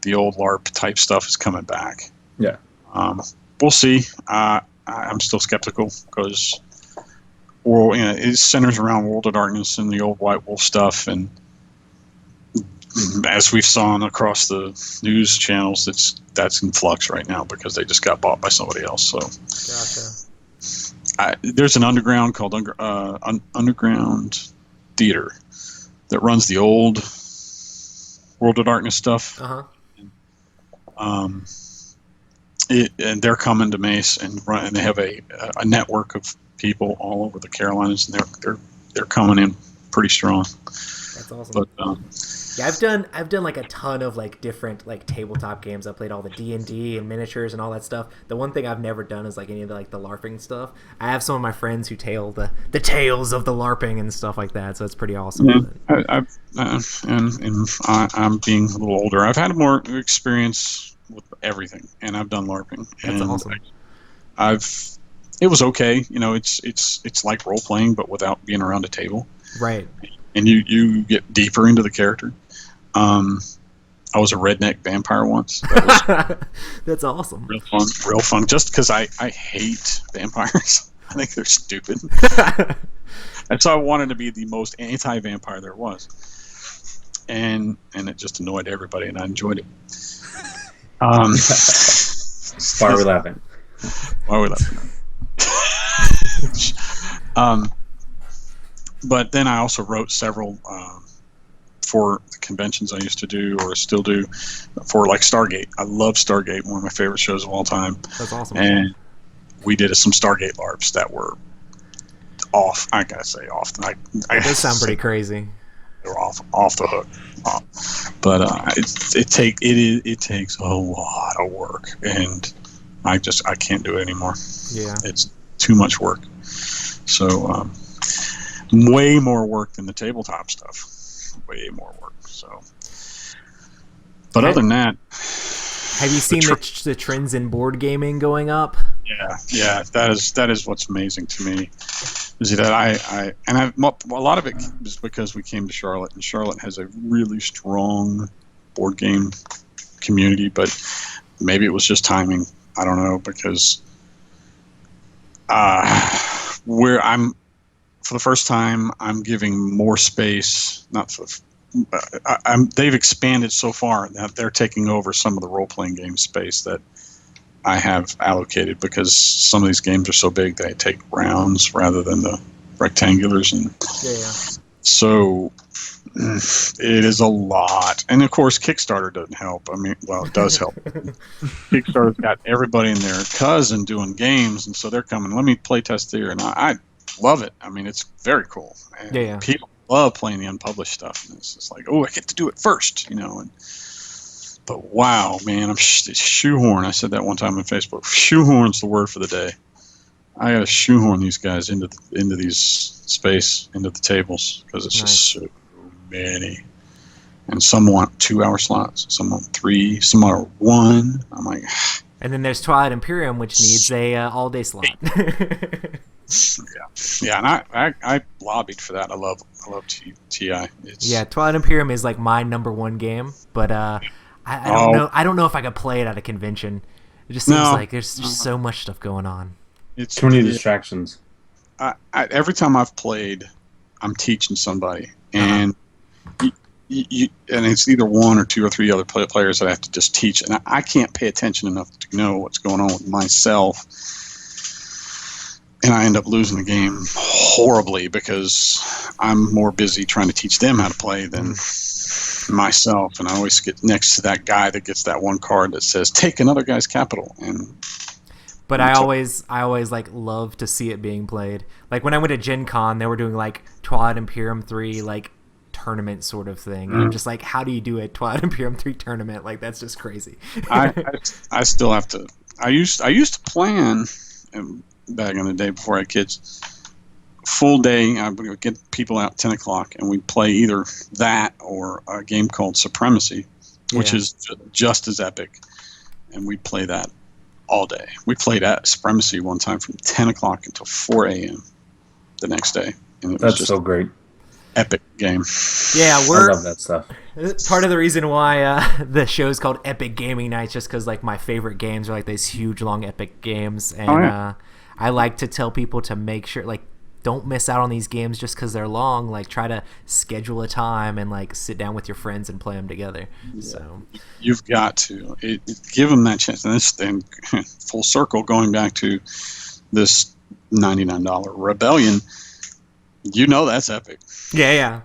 the old LARP type stuff is coming back. Yeah. We'll see. I'm still skeptical because it centers around World of Darkness and the old White Wolf stuff, and as we've seen across the news channels, that's in flux right now because they just got bought by somebody else. So, gotcha. There's an underground called Underground Theater that runs the old World of Darkness stuff. And they're coming to MACE and they have a network of people all over the Carolinas, and they're coming in pretty strong. That's awesome. But I've done like a ton of like different like tabletop games. I played all the D&D and miniatures and all that stuff. The one thing I've never done is like any of the LARPing stuff. I have some of my friends who tell the tales of the LARPing and stuff like that, so it's pretty awesome. Yeah, I'm being a little older. I've had more experience with everything, and I've done LARPing. That's awesome. It was okay. It's like role playing, but without being around a table. Right. And you get deeper into the character. I was a redneck vampire once. That was That's awesome. Real fun. Just because I hate vampires. I think they're stupid. And so I wanted to be the most anti-vampire there was. And it just annoyed everybody, and I enjoyed it. Why are we laughing? But then I also wrote several for the conventions I used to do or still do for like Stargate. I love Stargate, one of my favorite shows of all time. That's awesome. And we did some Stargate LARPs that were off. I gotta say off. It does sound pretty crazy. They were off the hook. But it takes a lot of work, and I can't do it anymore. Yeah, it's too much work. So way more work than the tabletop stuff. Way more work. So, but other than that, have you seen the trends in board gaming going up? Yeah. That is what's amazing to me. Is that a lot of it is because we came to Charlotte, and Charlotte has a really strong board game community, but maybe it was just timing. I don't know, because for the first time, I'm giving more space. They've expanded so far that they're taking over some of the role-playing game space that I have allocated, because some of these games are so big they take rounds rather than the rectangulars, and so it is a lot. And of course, Kickstarter doesn't help. I mean, well, it does help. Kickstarter's got everybody and their cousin doing games, and so they're coming. Let me play test here, and I love it. I mean, it's very cool. And people love playing the unpublished stuff, and it's just like, oh, I get to do it first, But wow, man, I'm shoehorn. I said that one time on Facebook. Shoehorn's the word for the day. I got to shoehorn these guys into the tables, because it's just so many. And some want 2-hour slots, some want 3, some want 1. I'm like, and then there's Twilight Imperium, which needs a all-day slot. Yeah, and I lobbied for that. I love TI. Twilight Imperium is like my number one game, but I don't know if I could play it at a convention. It just seems like there's just so much stuff going on. It's too many distractions. Every time I've played, I'm teaching somebody, and and it's either 1 or 2 or 3 other players that I have to just teach, and I can't pay attention enough to know what's going on with myself. And I end up losing the game horribly because I'm more busy trying to teach them how to play than myself. And I always get next to that guy that gets that one card that says, take another guy's capital. But I always like love to see it being played. Like when I went to Gen Con, they were doing like Twilight Imperium 3 like tournament sort of thing. And I'm just like, how do you do a Twilight Imperium 3 tournament? Like, that's just crazy. I still have to. I used to plan back in the day before I had kids. Full day, I would get people out at 10 o'clock, and we'd play either that or a game called Supremacy, which is just as epic. And we'd play that all day. We played at Supremacy one time from 10 o'clock until 4 a.m. the next day. And it was just so great. Epic game. Yeah, I love that stuff. Part of the reason why the show's called Epic Gaming Nights, just because like my favorite games are like these huge, long, epic games. And I like to tell people to make sure, like, don't miss out on these games just because they're long. Like, try to schedule a time and like sit down with your friends and play them together. Yeah. So you've got to give them that chance. And this thing, full circle, going back to this $99 Rebellion. You know that's epic. Yeah.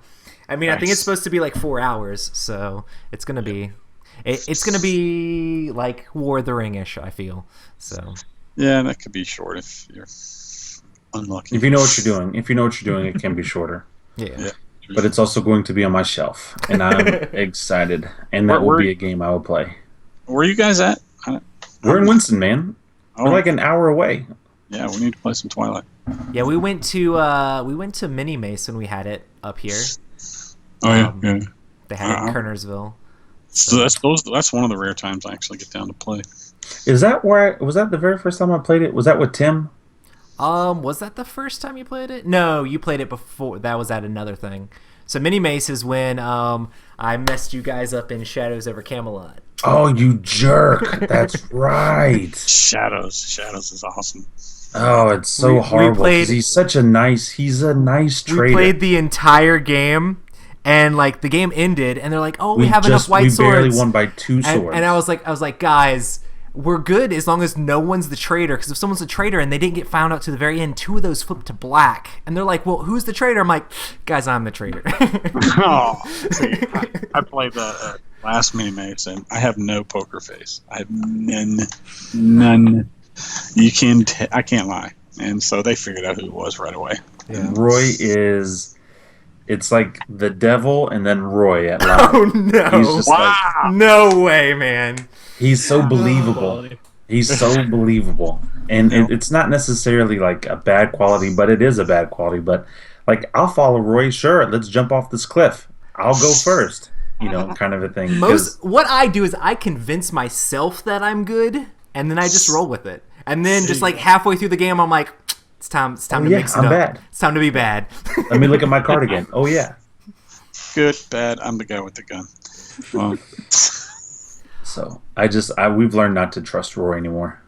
I mean, nice. I think it's supposed to be like 4 hours, so it's gonna be, it's gonna be like War of the Ring-ish. I feel so. Yeah, that could be short if you're unlucky. If you know what you're doing, it can be shorter. Yeah. But it's also going to be on my shelf, and I'm excited. And that will be a game I will play. Where are you guys at? We're in Winston, man. We're like an hour away. Yeah, we need to play some Twilight. Yeah, we went to Mini Mace when we had it up here. Oh yeah. They had it in Kernersville. So that's one of the rare times I actually get down to play. Is that was that the very first time I played it? Was that with Tim? Was that the first time you played it? No, you played it before. That was at another thing. So Mini Mace is when I messed you guys up in Shadows over Camelot. Oh, you jerk! That's right. Shadows is awesome. Oh, it's so horrible because he's a nice trader. We played the entire game, and like the game ended, and they're like, "Oh, we have enough white swords." We barely won by 2 swords. And I was like, guys, we're good as long as no one's the traitor. Because if someone's a traitor and they didn't get found out to the very end, 2 of those flipped to black, and they're like, "Well, who's the traitor?" I'm like, "Guys, I'm the traitor." See, I played the last Mini Mace, and I have no poker face. I have none. I can't lie, and so they figured out who it was right away. Yeah. Roy it's like the devil and then Roy at live. Oh no! He's just no way, man. He's so believable. He's so believable, and it's not necessarily like a bad quality, but it is a bad quality. But like, I'll follow Roy. Sure, let's jump off this cliff. I'll go first. Kind of a thing. What I do is I convince myself that I'm good, and then I just roll with it. And then just like halfway through the game, I'm like, it's time to mix it up. Bad. It's time to be bad. Let me look at my card again. Oh yeah. Good, bad. I'm the guy with the gun. Well. So we've learned not to trust Roy anymore.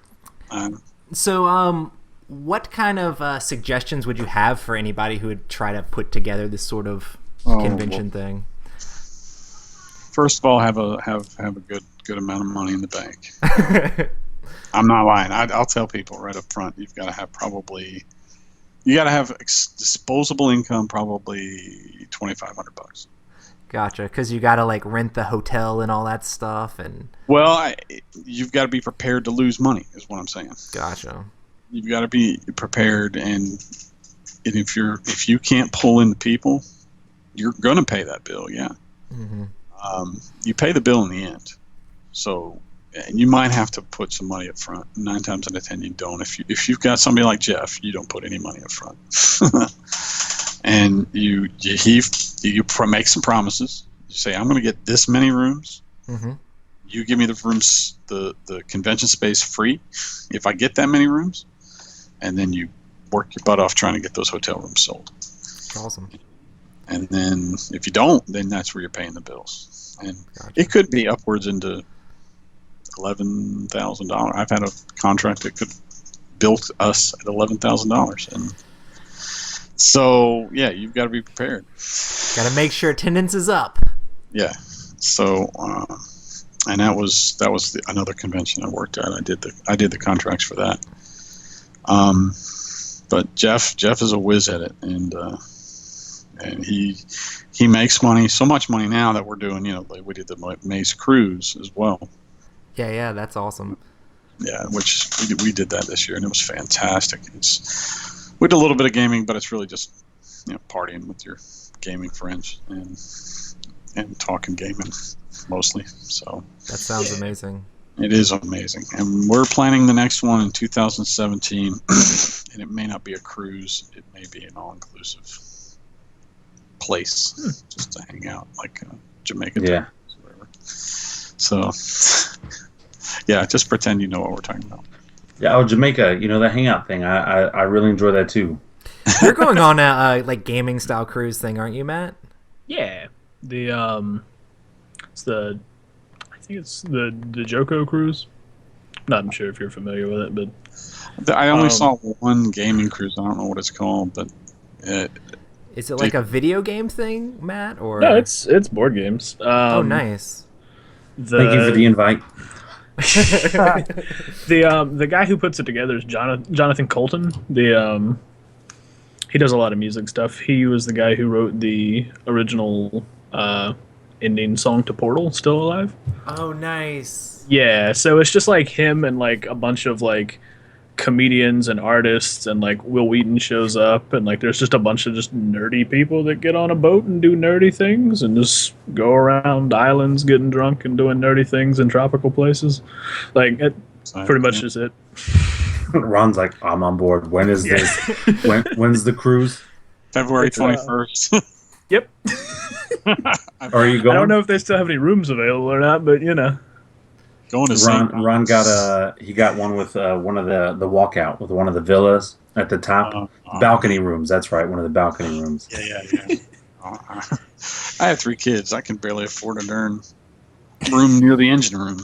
So what kind of suggestions would you have for anybody who would try to put together this sort of convention thing? First of all, have a good amount of money in the bank. I'm not lying. I'll tell people right up front. You've got to have disposable income, probably $2,500. Gotcha, because you got to like rent the hotel and all that stuff, and you've got to be prepared to lose money. Is what I'm saying. Gotcha. You've got to be prepared, and if you can't pull in the people, you're gonna pay that bill. Yeah. Mm-hmm. You pay the bill in the end, so. And you might have to put some money up front. 9 times out of 10, you don't. If you've got somebody like Jeff, you don't put any money up front. And you make some promises. You say, I'm going to get this many rooms. Mm-hmm. You give me the rooms, the convention space free if I get that many rooms. And then you work your butt off trying to get those hotel rooms sold. Awesome. And then if you don't, then that's where you're paying the bills. And It could be upwards into $11,000. I've had a contract that could built us at $11,000, and so you've got to be prepared. Got to make sure attendance is up. Yeah. So, and that was another convention I worked at. I did the contracts for that. But Jeff is a whiz at it, and he makes money, so much money now that we're doing. Like we did the MACE cruise as well. Yeah, that's awesome. Yeah, which we did that this year, and it was fantastic. We did a little bit of gaming, but it's really just partying with your gaming friends and talking gaming mostly. So That sounds amazing. it is amazing, and we're planning the next one in 2017. And it may not be a cruise; it may be an all-inclusive place just to hang out, like Jamaica. Yeah. Or whatever. So, yeah, just pretend you know what we're talking about. Yeah, oh, Jamaica, the hangout thing. I really enjoy that too. You're going on a like gaming style cruise thing, aren't you, Matt? Yeah, I think it's the Joko cruise. Not sure if you're familiar with it, but I only saw one gaming cruise. I don't know what it's called, but Is it like a video game thing, Matt? Or no, it's board games. oh, nice. Thank you for the invite. The guy who puts it together is Jonathan Colton. He does a lot of music stuff. He was the guy who wrote the original ending song to Portal, Still Alive. Oh, nice. Yeah, so it's just like him and like a bunch of like comedians and artists, and like Will Wheaton shows up, and like there's just a bunch of just nerdy people that get on a boat and do nerdy things and just go around islands getting drunk and doing nerdy things in tropical places. Like it pretty much is it. Ron's like, I'm on board. When is this? When's the cruise? February 21st. Yep. Are you going? I don't know if they still have any rooms available or not, but Going to Ron got one with one of the walkout with one of the villas at the top. Balcony rooms, that's right, one of the balcony rooms. Yeah. I have 3 kids. I can barely afford a darn room near the engine room,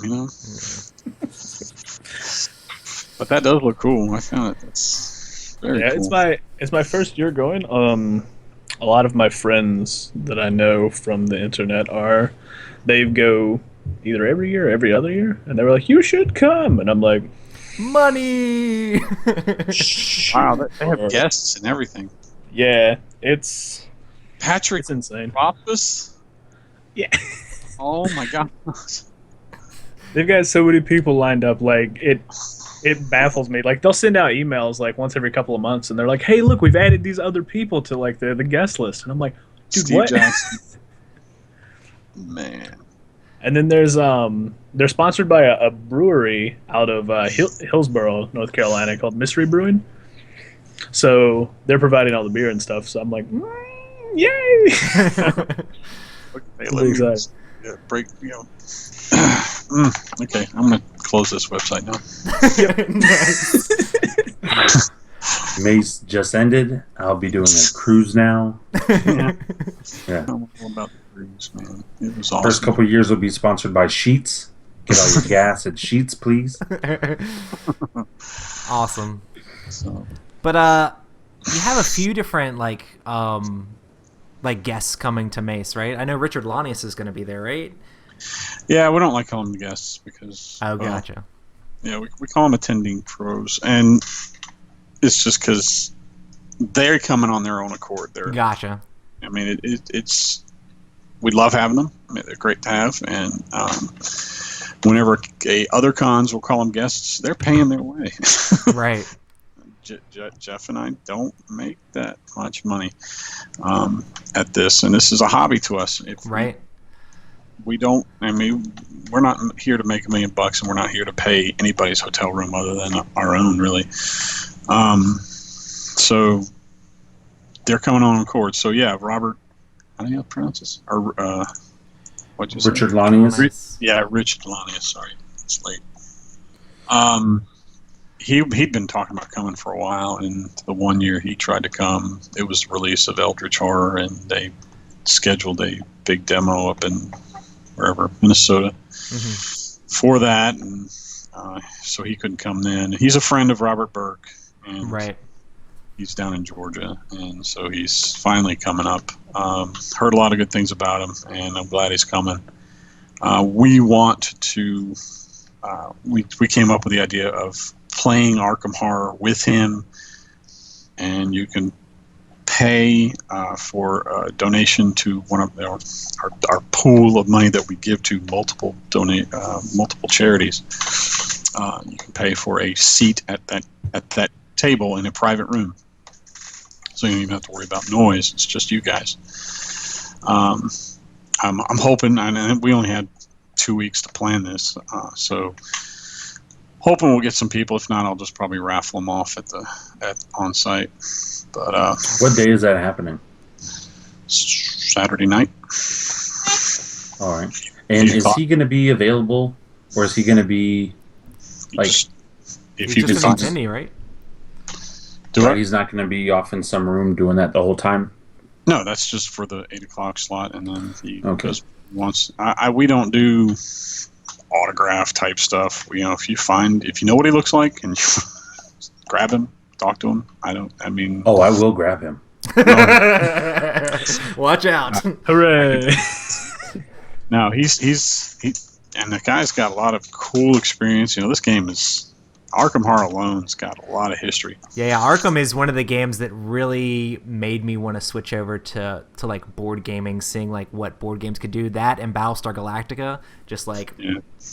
But that does look cool. I found it. It's very cool. It's my first year going. A lot of my friends that I know from the internet they go either every year or every other year, and they were like, you should come, and I'm like, money. Wow, they have guests and everything. Yeah, it's insane. Office? Yeah. Oh my god. They've got so many people lined up, like it baffles me. Like they'll send out emails like once every couple of months, and they're like, hey, look, we've added these other people to like the guest list, and I'm like, dude, Steve what? Jackson. Man. And then there's they're sponsored by a brewery out of Hillsboro, North Carolina, called Mystery Brewing. So they're providing all the beer and stuff. So I'm like, yay! Break, okay, I'm gonna close this website now. MACE just ended. I'll be doing a cruise now. Yeah. I'm all about the cruise, man. It was awesome. First couple of years will be sponsored by Sheets. Get all your gas at Sheets, please. Awesome. So. But you have a few different like guests coming to MACE, right? I know Richard Lanius is going to be there, right? Yeah, we don't like calling them guests because. Oh, gotcha. Yeah, we call them attending pros, and it's just because they're coming on their own accord. Gotcha. I mean, it's we love having them. I mean, they're great to have, and whenever other cons will call them guests, they're paying their way. Right. Jeff and I don't make that much money at this, and this is a hobby to us. Right. We don't. I mean, we're not here to make $1 million, and we're not here to pay anybody's hotel room other than our own, really. So they're coming on accord. So yeah, Robert, how do you pronounce this? Or what'd you say? Richard Lanius. Yeah, Richard Lanius. Sorry, it's late. He'd been talking about coming for a while, and the one year he tried to come, it was the release of Eldritch Horror, and they scheduled a big demo up in wherever, Minnesota, for that, and so he couldn't come then. He's a friend of Robert Burke, and right. He's down in Georgia, and so he's finally coming up. Heard a lot of good things about him, and I'm glad he's coming. We want to. We came up with the idea of playing Arkham Horror with him, and you can pay for a donation to one of our pool of money that we give to multiple charities. You can pay for a seat at that table in a private room, so you don't even have to worry about noise. It's just you guys. I'm hoping, and we only had 2 weeks to plan this, so hoping we'll get some people. If not, I'll just probably raffle them off at on site. But what day is that happening? Saturday night. All right. And is he going to be available, or is he going to be like? He's If you can just an find attendee, right? He's not going to be off in some room doing that the whole time. No, that's just for the 8 o'clock slot, and then he Okay. goes once. We don't do autograph type stuff. If you know what he looks like, and you grab him, talk to him. Oh, I will grab him. Watch out. Hooray! No, he and the guy's got a lot of cool experience. This game is Arkham Horror alone's got a lot of history. Yeah, Arkham is one of the games that really made me want to switch over to like board gaming, seeing like what board games could do. That and Battlestar Galactica just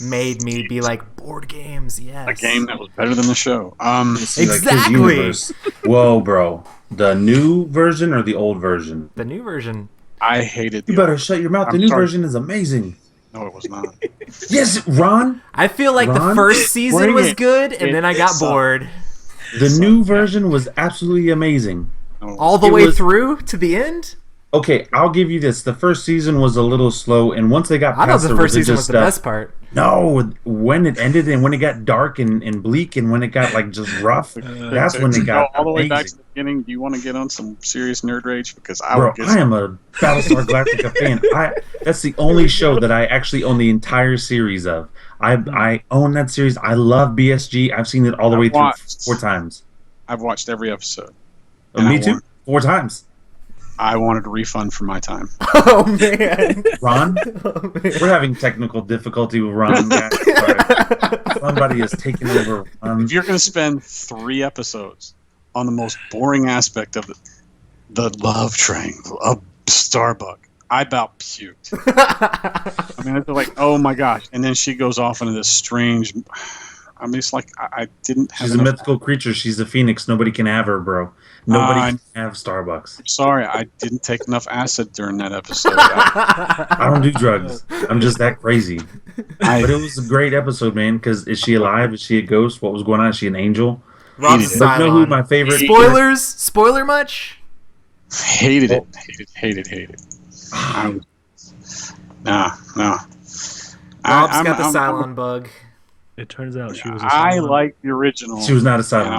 made me be like, board games, yes. A game that was better than the show. See, like, his Exactly. universe. Whoa, bro. The new version or the old version? The new version. I hated. You better shut your mouth. The I'm new sorry. version is amazing. No, it was not. Yes, Ron. I feel like the Ron, first season bring was it. good, and then I got It's, bored. The new version was absolutely amazing. No, All the it way was- through to the end? Okay, I'll give you this. The first season was a little slow, and once they got I thought past the first season was religious the stuff, best part. no, when it ended and when it got dark and bleak and when it got like just rough, that's when it got all the way back to amazing. the beginning. Do you want to get on some serious nerd rage? Because Bro, I am a Battlestar Galactica fan. That's the only show that I actually own the entire series of. I own that series. I love BSG. I've seen it all the way through watched. 4 times. I've watched every episode. And Me I too. want- 4 times. I wanted a refund for my time. Oh, man. Ron, we're having technical difficulty with Ron. Guys. Sorry. Somebody is taking over. If you're going to spend 3 episodes on the most boring aspect of the love triangle of Starbuck, I about puked. I mean, it's like, oh my gosh. And then she goes off into this strange. I mean, it's like I didn't have. She's a enough. mythical creature. She's a phoenix. Nobody can have her, bro. Nobody can have Starbucks. I'm sorry, I didn't take enough acid during that episode. I don't do drugs. I'm just that crazy. But it was a great episode, man. Because is she alive? Is she a ghost? What was going on? Is she an angel? Rob's But you know who Cylon. my favorite? Spoilers? Spoiler much? Hated it. Hated it. No. Rob's got the Cylon bug. It turns out she was. A I Cylon. like the original. She was not a and silent.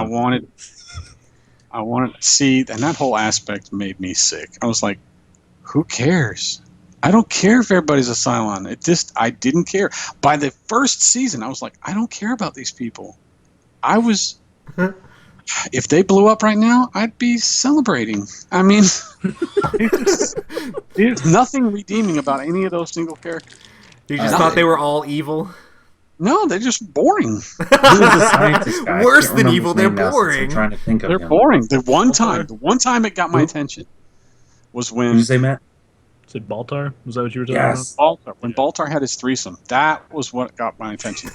I wanted to see, and that whole aspect made me sick. I was like, who cares? I don't care if everybody's a Cylon. I didn't care. By the first season, I was like, I don't care about these people. If they blew up right now, I'd be celebrating. I mean, there's nothing redeeming about any of those single characters. You just thought they were all evil? No, they're just boring. Who was the scientist guy? I Worse can't than remember evil, his name they're now since boring. I'm trying to think of They're him. boring. The one time it got my Who? attention was Did when you say, Matt? Is it Baltar? Was that what you were talking Yes. Baltar. When Baltar had his threesome, that was what got my attention.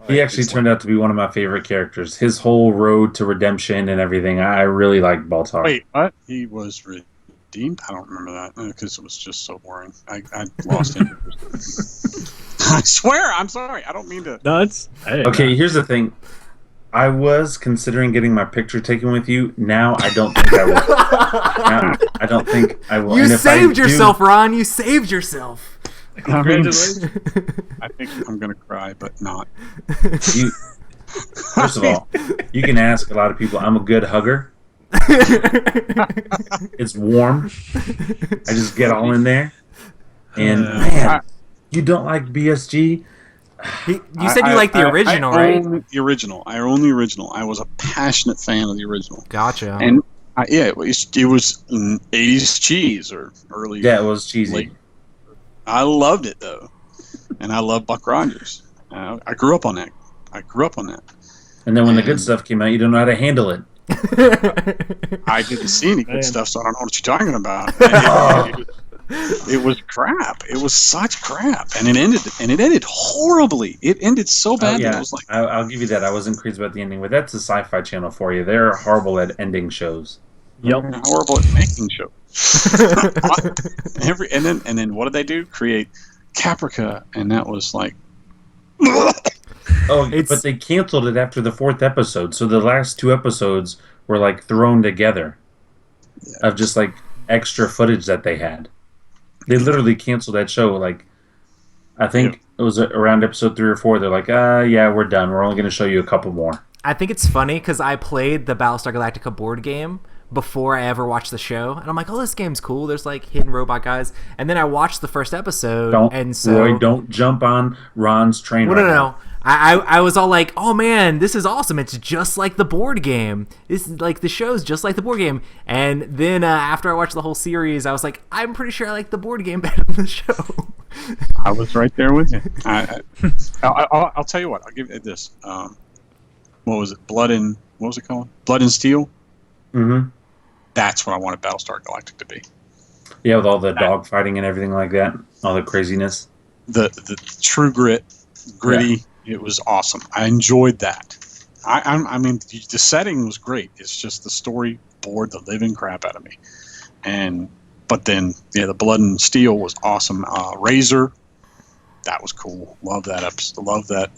He actually turned out to be one of my favorite characters. His whole road to redemption and everything. I really liked Baltar. Wait, what? He was redeemed? I don't remember that because it was just so boring. I lost him. I swear, I'm sorry. I don't mean to. No, it's hey. Okay, here's the thing. I was considering getting my picture taken with you. Now I don't think I will. Now, I don't think I will. You And if I saved do- yourself, Ron. You saved yourself. I mean, Congratulations. I think I'm gonna cry, but not. You, first of all, you can ask a lot of people. I'm a good hugger. It's warm. I just get all in there. And man, you don't like BSG? You said you liked the original, I right? own the original. I own the original. I was a passionate fan of the original. Gotcha. And it was 80s cheese or early. Yeah, it was cheesy. late. I loved it though, and I love Buck Rogers. I grew up on that. And then when the good stuff came out, you don't know how to handle it. I didn't see any good stuff, so I don't know what you're talking about. It was crap. It was such crap, and it ended horribly. It ended so bad that it was like, I'll give you that. I wasn't crazy about the ending, but that's the Sci-Fi Channel for you. They're horrible at ending shows. Yep. they're horrible at making shows. And then what did they do? Create Caprica, and that was like, Oh, but they canceled it after the 4th episode, so the last 2 episodes were like thrown together of just like extra footage that they had. They literally canceled that show. Like, I think it was around episode 3 or 4. They're like, yeah, we're done. We're only going to show you a couple more. I think it's funny because I played the Battlestar Galactica board game before I ever watched the show, and I'm like, oh, this game's cool. There's like hidden robot guys, and then I watched the first episode, Roy, don't jump on Ron's train. No. I was all like, oh man, this is awesome. It's just like the board game. This is like the show's just like the board game. And then after I watched the whole series, I was like, I'm pretty sure I like the board game better than the show. I was right there with you. I'll tell you what. I'll give you this. What was it? What was it called? Blood and Steel? Mm-hmm. That's what I wanted Battlestar Galactica to be. Yeah, with all the dog fighting and everything like that. All the craziness. The true gritty. Yeah. It was awesome. I enjoyed that. I mean, the setting was great. It's just the story bored the living crap out of me. But then, the Blood and Steel was awesome. Razor, that was cool. Love that episode. Love that,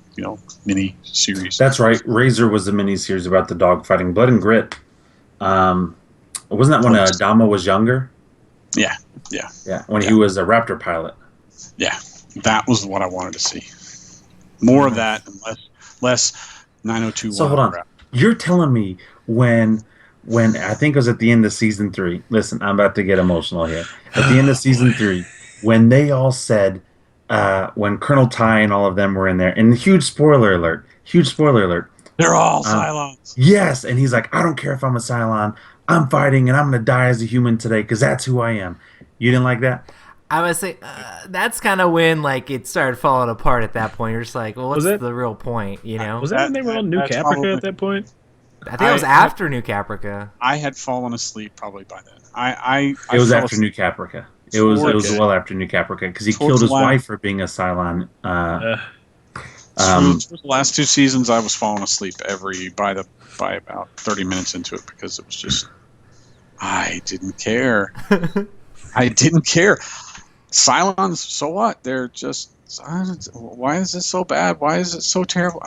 mini series. That's right. Razor was the mini series about the dog fighting. Blood and Grit. Wasn't that when Adama was younger? Yeah. When he was a Raptor pilot. Yeah, that was what I wanted to see. More of that and less 90210. So hold on. Crap. You're telling me when I think it was at the end of season 3. Listen, I'm about to get emotional here. At the end of season 3, when they all said, when Colonel Ty and all of them were in there, and huge spoiler alert. They're all Cylons. Yes, and he's like, I don't care if I'm a Cylon. I'm fighting, and I'm going to die as a human today because that's who I am. You didn't like that? I would say that's kind of when it started falling apart at that point. You're just like, well, what's the real point, Was that when they were on New Caprica at that point? I think it was after New Caprica. I had fallen asleep probably by then. It was after New Caprica. It was well after New Caprica because he killed his wife for being a Cylon. The last 2 seasons, I was falling asleep by about 30 minutes into it because it was just I didn't care. Cylons, so what? They're just. Why is this so bad? Why is it so terrible?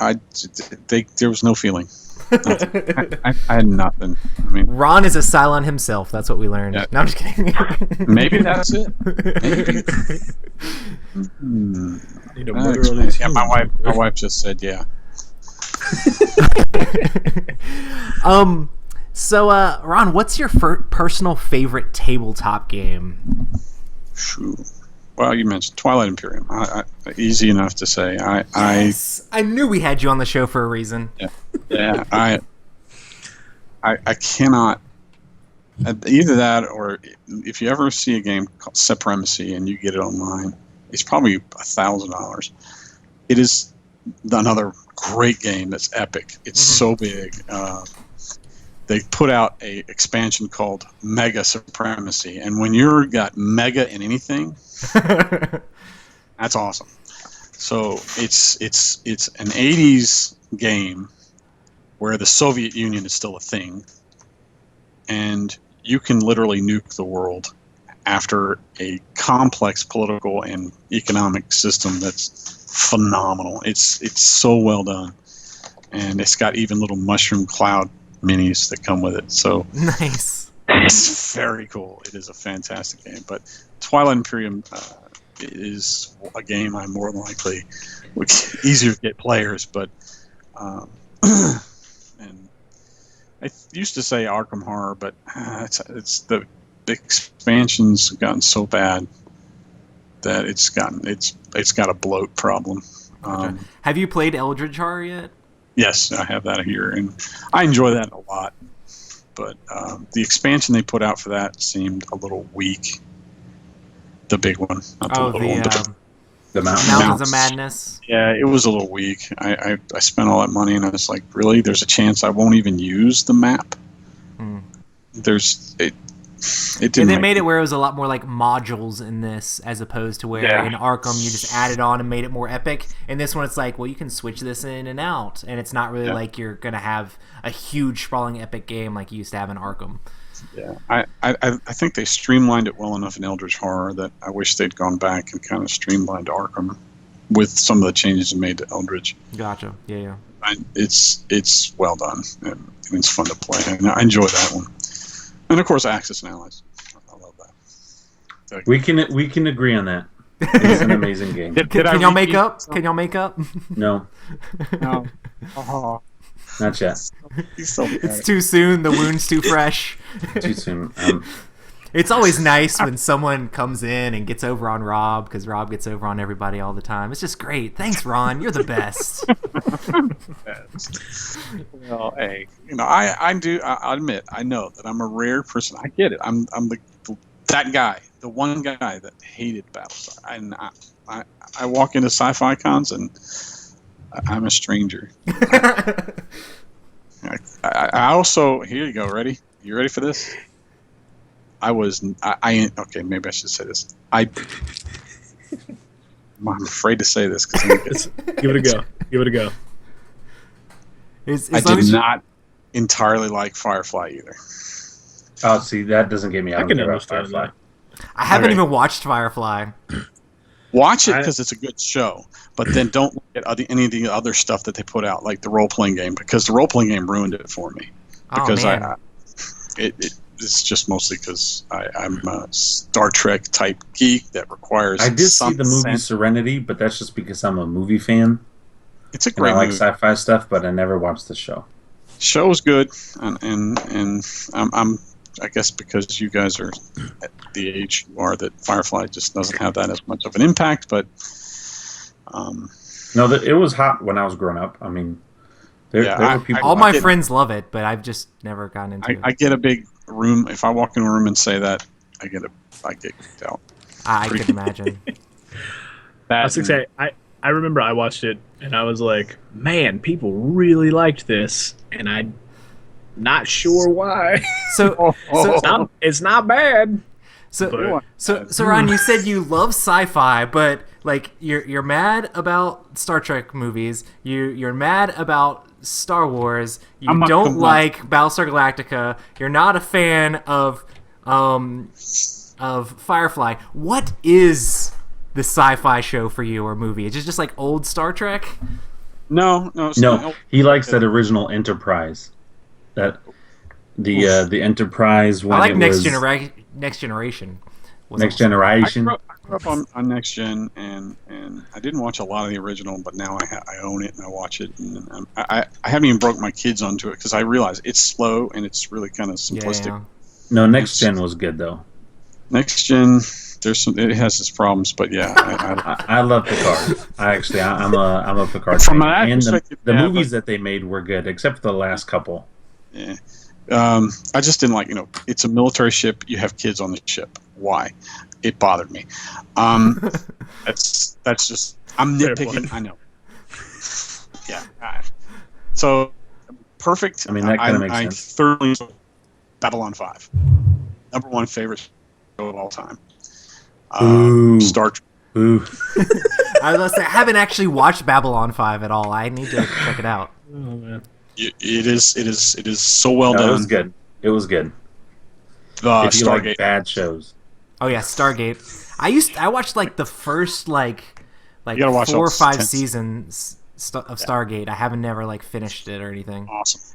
There was no feeling. I had nothing. I mean, Ron is a Cylon himself. That's what we learned. Yeah. No, I'm just kidding. Maybe that's it. Maybe. My wife just said, yeah. So, Ron, what's your personal favorite tabletop game? Sure. Well, you mentioned Twilight Imperium. Easy enough to say. I knew we had you on the show for a reason. Yeah. I cannot. Either that, or if you ever see a game called Supremacy and you get it online, it's probably $1,000. It is another great game that's epic. It's so big. They put out a expansion called Mega Supremacy, and when you're got mega in anything, that's awesome. So it's an 80s game where the Soviet Union is still a thing, and you can literally nuke the world after a complex political and economic system that's phenomenal. It's so well done, and it's got even little mushroom cloud minis that come with it. So nice. It's very cool. It is a fantastic game. But Twilight Imperium is a game I more than likely would easier to get players. But and I used to say Arkham Horror, but it's the expansions have gotten so bad that it's got a bloat problem. Have you played Eldritch Horror yet? Yes, I have that here, and I enjoy that a lot. But the expansion they put out for that seemed a little weak. The big one. The Mountains of Madness. Yeah, it was a little weak. I spent all that money, and I was like, really? There's a chance I won't even use the map? It And didn't. they made it where it was a lot more like modules in this, as opposed to where in Arkham you just added on and made it more epic. In this one, it's like, well, you can switch this in and out, and it's not really like you're gonna have a huge sprawling epic game like you used to have in Arkham. Yeah, I think they streamlined it well enough in Eldritch Horror that I wish they'd gone back and kind of streamlined Arkham with some of the changes made to Eldritch. Gotcha. Yeah. It's well done, and it's fun to play, and I enjoy that one. And of course, Axis and Allies. I love that. We can agree on that. It's an amazing game. Can y'all make up? Can y'all make up? No, No. Oh, not yet. he's so It's too soon. The wound's too fresh. Too soon. It's always nice when someone comes in and gets over on Rob, because Rob gets over on everybody all the time. It's just great. Thanks, Ron. You're the best. Well, hey, I admit, I know that I'm a rare person. I get it. I'm that guy, the one guy that hated Battlestar. And I walk into sci-fi cons and I'm a stranger. I also, here you go. Ready? You ready for this? Okay, maybe I should say this. I'm afraid to say this because Give it a go. Give it a go. I did not entirely like Firefly either. Oh, see, that doesn't get me. I don't can care about understand Firefly. I haven't Okay. even watched Firefly. Watch it because it's a good show, but then don't look at any of the other stuff that they put out, like the role-playing game, because the role-playing game ruined it for me. Because it's just mostly because I'm a Star Trek type geek that requires. I did see some the movie sense. Serenity, but that's just because I'm a movie fan. It's a And I great like movie. sci-fi stuff, but I never watched the show. Show's good, and I'm I guess because you guys are at the age you are, that Firefly just doesn't have that as much of an impact. But No, it was hot when I was growing up. I mean, there were people. All my get- friends love it, but I've just never gotten into it. I get a big room. If I walk in a room and say that, I get kicked out. I can imagine. I was gonna say, I remember I watched it and I was like, man, people really liked this, and I'm not sure why. So It's not bad. So Ron, you said you love sci-fi, but like you're mad about Star Trek movies. You're mad about Star Wars. You I'm not don't complaining. like Battlestar Galactica. You're not a fan of Firefly. What is the sci-fi show for you or movie? Is it just like old Star Trek? No. No, he likes that original Enterprise. That the Enterprise when I like it Next was Generation. Was Next awesome. Generation. I grew up on Next Gen, and I didn't watch a lot of the original, but now I own it and I watch it, and I haven't even broke my kids onto it because I realize it's slow and it's really kind of simplistic. Yeah. No, Next Gen was good though. Next Gen, it has its problems, but yeah, I love Picard. I'm a Picard From fan. that And perspective, the yeah, movies that they made were good, except for the last couple. yeah. I just didn't like, it's a military ship. You have kids on the ship. Why? It bothered me. That's just, I'm Fair nitpicking. point. I know. Yeah. So perfect. I mean, that kinda makes I sense. thoroughly enjoyed Babylon 5. Number one favorite show of all time. Ooh. Star Trek. Ooh. I was gonna say, I haven't actually watched Babylon 5 at all. I need to check it out. Oh man. It is so well No, done. it was good. It was good. If you Stargate. like bad shows. Oh yeah, Stargate. I watched like the first like You gotta watch 4 or all 5 10. seasons of Stargate. I haven't never like finished it or anything.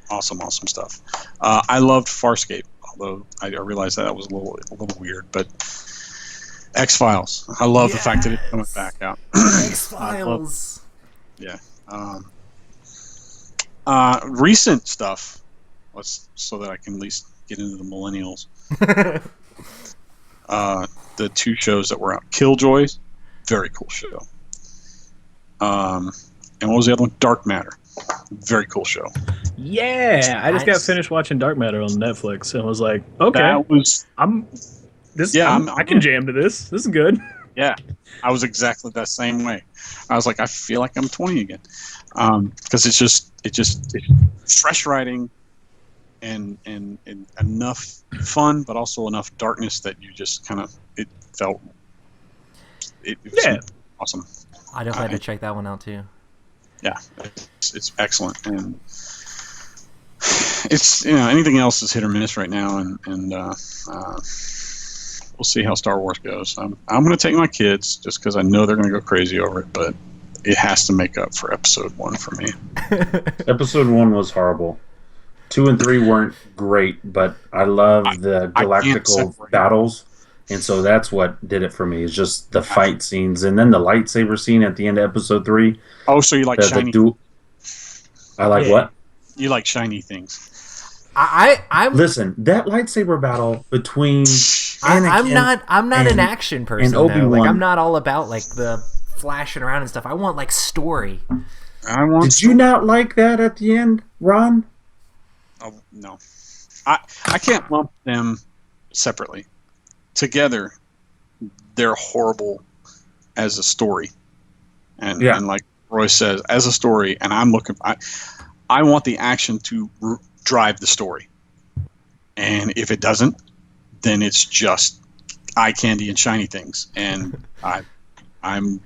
Awesome stuff. I loved Farscape, although I realized that was a little weird. But X-Files, I love the fact that it's coming back out. X-Files. Yeah. Recent stuff. So that I can at least get into the millennials. The 2 shows that were out, Killjoys, very cool show. And what was the other one? Dark Matter, very cool show. Yeah, I just got Nice. finished watching Dark Matter on Netflix and was like, okay, That was I can jam to this. This is good. Yeah, I was exactly that same way. I was like, I feel like I'm 20 again, because it's fresh writing, and enough fun, but also enough darkness that you just kind of it was awesome. I definitely had to check that one out too. Yeah, it's excellent, and it's anything else is hit or miss right now, and we'll see how Star Wars goes. I'm going to take my kids just because I know they're going to go crazy over it, but it has to make up for Episode 1 for me. Episode 1 was horrible. 2 and 3 weren't great, but I love the galactical battles, and so that's what did it for me. Is just the fight scenes, and then the lightsaber scene at the end of Episode 3. Oh, so you like shiny? I like what? You like shiny things. I'm Listen, that lightsaber battle between I'm not an action person. And Obi-Wan. Like, I'm not all about like the flashing around and stuff. I want like story. Did you not like that at the end, Ron? Oh no, I can't lump them separately. Together, they're horrible as a story, and like Roy says, as a story. And I'm looking. I want the action to drive the story, and if it doesn't, then it's just eye candy and shiny things, and I'm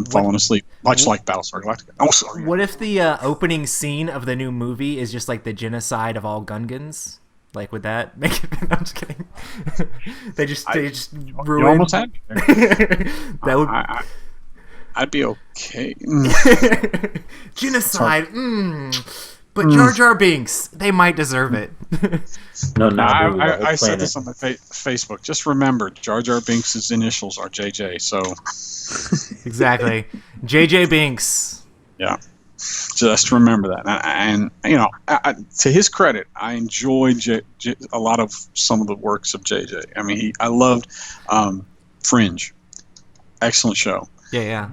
falling asleep, much like Battlestar Galactica. Oh, sorry. What if the opening scene of the new movie is just like the genocide of all Gungans? Like, would that make it? I'm just kidding. they just ruined. You almost had me there. That would. I'd be okay. Genocide. But Jar Jar Binks, they might deserve it. No, I said this on my Facebook. Just remember, Jar Jar Binks' initials are JJ. So exactly, JJ Binks. Yeah, just remember that. And to his credit, I enjoyed a lot of some of the works of JJ. I mean, I loved Fringe. Excellent show. Yeah.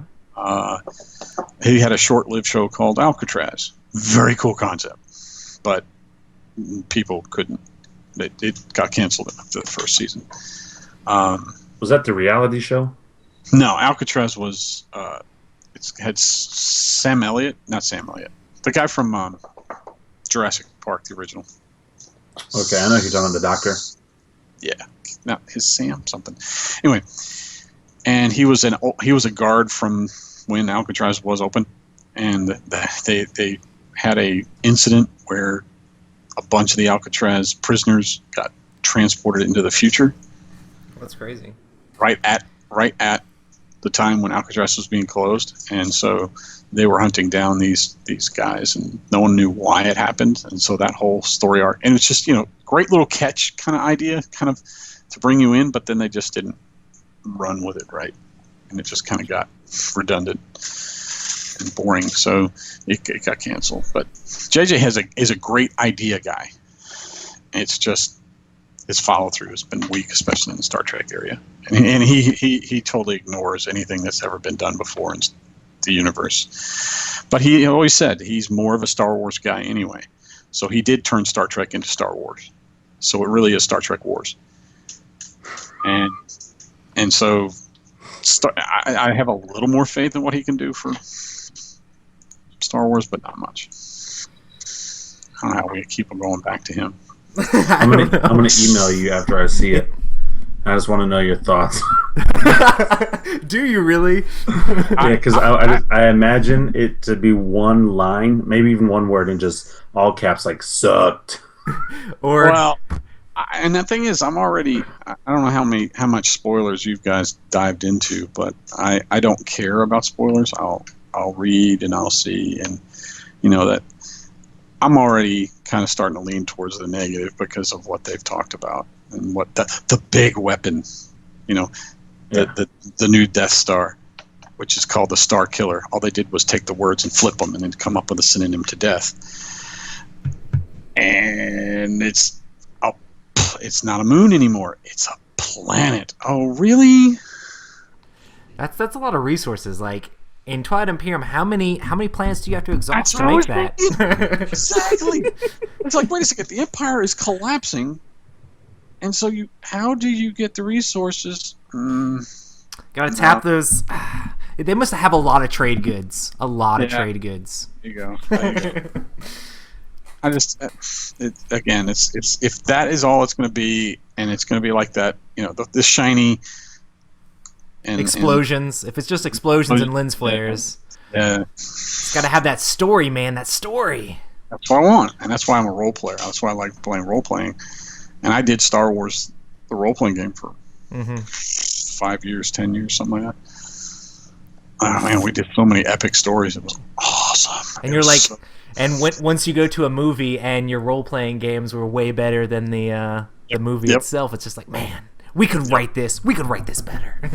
He had a short-lived show called Alcatraz. Very cool concept, but people couldn't. It got canceled after the first season. Was that the reality show? No, Alcatraz was. It had Sam Elliott, not Sam Elliott, the guy from Jurassic Park, the original. Okay, I know you're talking about the doctor. Yeah, no, his Sam something. Anyway, and he was a guard from when Alcatraz was open, and they had a incident where a bunch of the Alcatraz prisoners got transported into the future. That's crazy. Right at the time when Alcatraz was being closed, and so they were hunting down these guys, and no one knew why it happened, and so that whole story arc, and it's just great little catch kind of idea, kind of to bring you in, but then they just didn't run with it right, and it just kind of got redundant and boring, so it got canceled. But JJ is a great idea guy. It's just his follow through has been weak, especially in the Star Trek area, and he totally ignores anything that's ever been done before in the universe. But he always said he's more of a Star Wars guy anyway, so he did turn Star Trek into Star Wars. So it really is Star Trek Wars, and so I have a little more faith in what he can do for Star Wars, but not much. I don't know how we keep on going back to him. I'm gonna email you after I see it. I just want to know your thoughts. Do you really? Yeah, because I imagine it to be one line, maybe even one word, and just all caps like sucked. Or and the thing is, I'm already. I don't know how much spoilers you guys dived into, but I don't care about spoilers. I'll read and I'll see, and that I'm already kind of starting to lean towards the negative because of what they've talked about and what the big weapon, the new Death Star, which is called the Star Killer. All they did was take the words and flip them and then come up with a synonym to death. And it's not a moon anymore. It's a planet. Oh, really? That's a lot of resources. Like in Twilight Imperium, how many planets do you have to exhaust to make that? Exactly. It's like, wait a second. The Empire is collapsing, and so how do you get the resources? Gotta tap those. They must have a lot of trade goods. Trade goods. There you go. I just, again, it's if that is all it's going to be, and it's going to be like that, the shiny and explosions. If it's just explosions and lens flares, it's got to have that story, man. That story. That's what I want, and that's why I'm a role player. That's why I like playing role playing. And I did Star Wars, the role playing game, for 5 years, 10 years, something like that. Oh man, we did so many epic stories. It was awesome. And you're like, once you go to a movie and your role playing games were way better than the movie itself, it's just like, man, we could write this. We could write this better.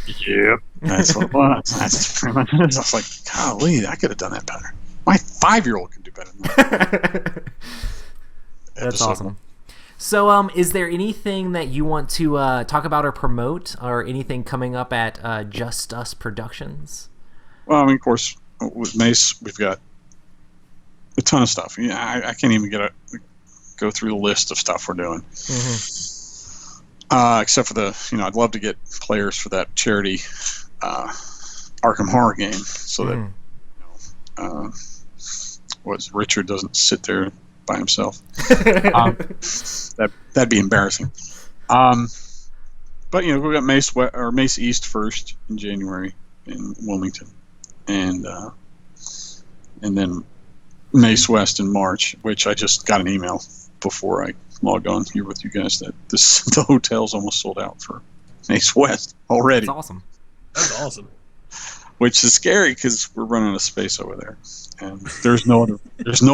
Yep, that's what it was. That's pretty much it. I was like, golly, I could have done that better. My 5-year-old can do better than that. That's awesome. So, is there anything that you want to talk about or promote, or anything coming up at Just Us Productions? Well, I mean, of course, with MACE, we've got a ton of stuff. Yeah, I can't even go through the list of stuff we're doing. Except for I'd love to get players for that charity Arkham Horror game, so that Richard doesn't sit there by himself. That'd be embarrassing. But we got MACE East first in January in Wilmington, and then MACE West in March, which I just got an email before I logged on here with you guys that the hotel's almost sold out for MACE West already. That's awesome. That's awesome. Which is scary because we're running out of space over there, and there's no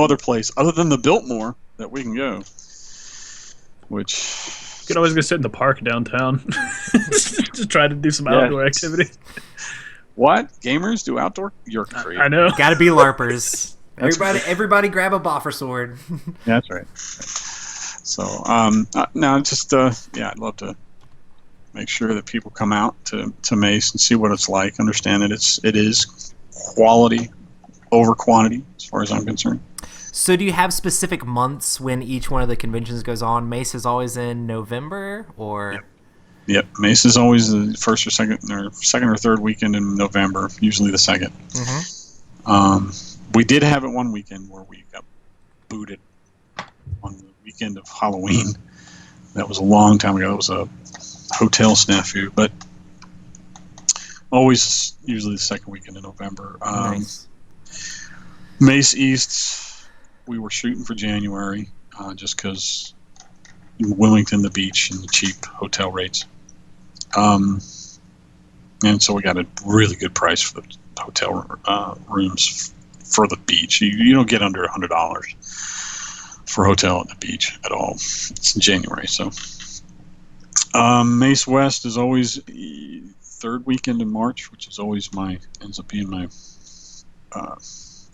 other place other than the Biltmore that we can go. Which you could always go sit in the park downtown, just try to do some outdoor activities. What gamers do outdoor? You're crazy. I know. Got to be LARPers. Everybody, grab a boffer sword. That's right. So no, just I'd love to make sure that people come out to MACE and see what it's like. Understand that it is quality over quantity as far as I'm concerned. So do you have specific months when each one of the conventions goes on? MACE is always in November, or? Yep. MACE is always the first or second or third weekend in November, usually the second. We did have it one weekend where we got booted on the weekend of Halloween. That was a long time ago. It was a hotel snafu, but always usually the second weekend in November. Nice. MACE East, we were shooting for January just because Wilmington, the beach, and the cheap hotel rates. And so we got a really good price for the hotel rooms for the beach. You don't get under $100 for a hotel at the beach at all. It's in January, so. MACE West is always third weekend in March, which is always ends up being my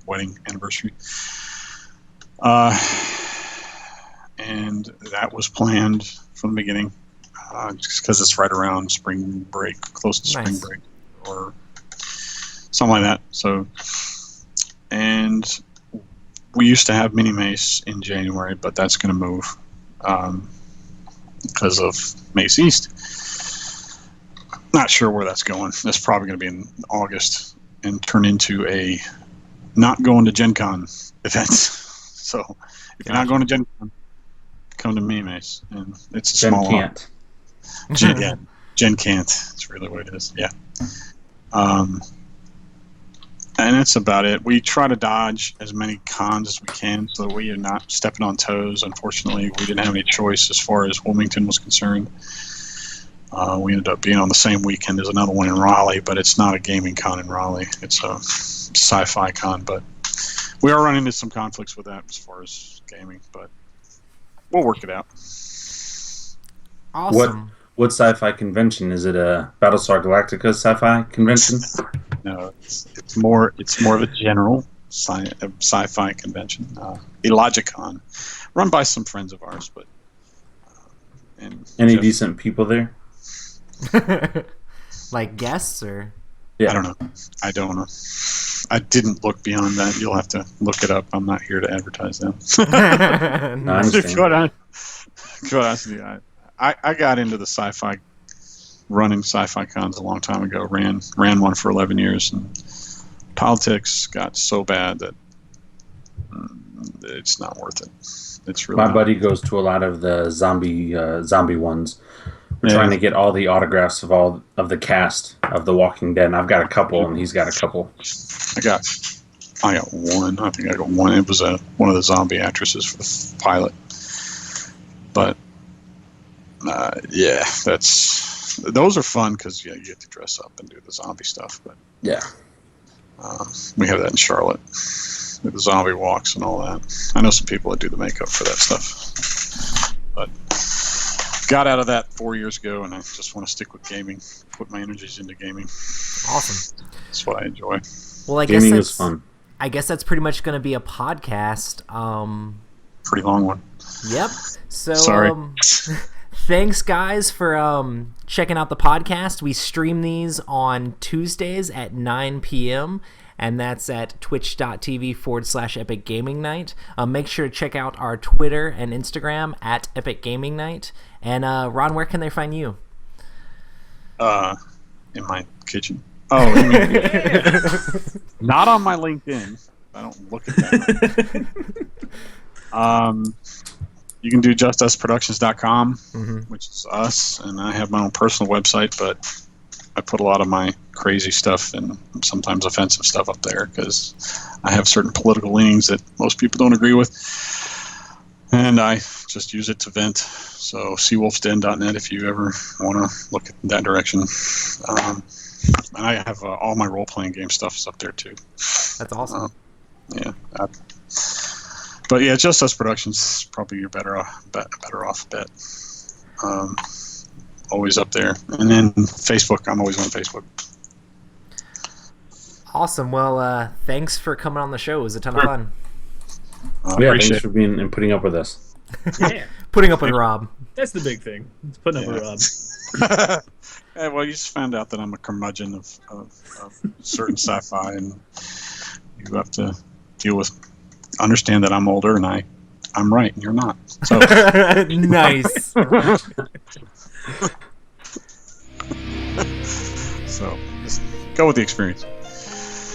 wedding anniversary. And that was planned from the beginning, just because it's right around spring break, close to spring break, or something like that. So, and we used to have mini MACE in January, but that's going to move because of MACE East. Not sure where that's going. That's probably going to be in August and turn into a not going to Gen Con event. So if you're not going to Gen Con, come to mini MACE. And it's a small can't. Gen can't. That's really what it is. Yeah. And that's about it. We try to dodge as many cons as we can so that we are not stepping on toes. Unfortunately, we didn't have any choice as far as Wilmington was concerned. We ended up being on the same weekend as another one in Raleigh, but it's not a gaming con in Raleigh. It's a sci-fi con, but we are running into some conflicts with that as far as gaming, but we'll work it out. Awesome. What sci-fi convention? Is it a Battlestar Galactica sci-fi convention? No, it's more of a general sci-fi convention, Illogicon, run by some friends of ours. But any decent people there? Like guests, or? Yeah. I don't know. I didn't look beyond that. You'll have to look it up. I'm not here to advertise them. No, I understand. Quite honestly, I got into the running sci-fi cons a long time ago. Ran one for 11 years, and politics got so bad that it's not worth it. It's really My not. buddy goes to a lot of the zombie ones. We're Yeah. trying to get all the autographs of all of the cast of The Walking Dead, and I've got a couple, and he's got a couple. I got one. I think I got one. It was one of the zombie actresses for the pilot. But yeah, those are fun because you get to dress up and do the zombie stuff. But Yeah. we have that in Charlotte with the zombie walks and all that. I know some people that do the makeup for that stuff. But got out of that 4 years ago, and I just want to stick with gaming. Put my energies into gaming. Awesome. That's what I enjoy. Well, I guess Gaming that's is fun. I guess that's pretty much going to be a podcast. Pretty long one. Yep. So, Sorry. thanks, guys, for checking out the podcast. We stream these on Tuesdays at 9 p.m., and that's at twitch.tv/Epic Gaming Night. Make sure to check out our Twitter and Instagram at Epic Gaming Night. And, Ron, where can they find you? In my kitchen. Oh, you mean, not on my LinkedIn. I don't look at that. You can do justusproductions.com, which is us, and I have my own personal website, but I put a lot of my crazy stuff and sometimes offensive stuff up there because I have certain political leanings that most people don't agree with, and I just use it to vent. So seawolfsden.net if you ever want to look in that direction. And I have all my role-playing game stuff is up there too. That's awesome. Yeah. But yeah, Just Us Productions is probably your better off bet. Always up there. And then Facebook, I'm always on Facebook. Awesome. Well, thanks for coming on the show. It was a ton of fun. Yeah, thanks for being and putting up with us. Yeah, Putting up with Rob. that's the big thing. It's putting up with Rob. Yeah, well, you just found out that I'm a curmudgeon of certain sci-fi, and you have to understand that I'm older and I'm right and you're not. So Nice. so just go with the experience.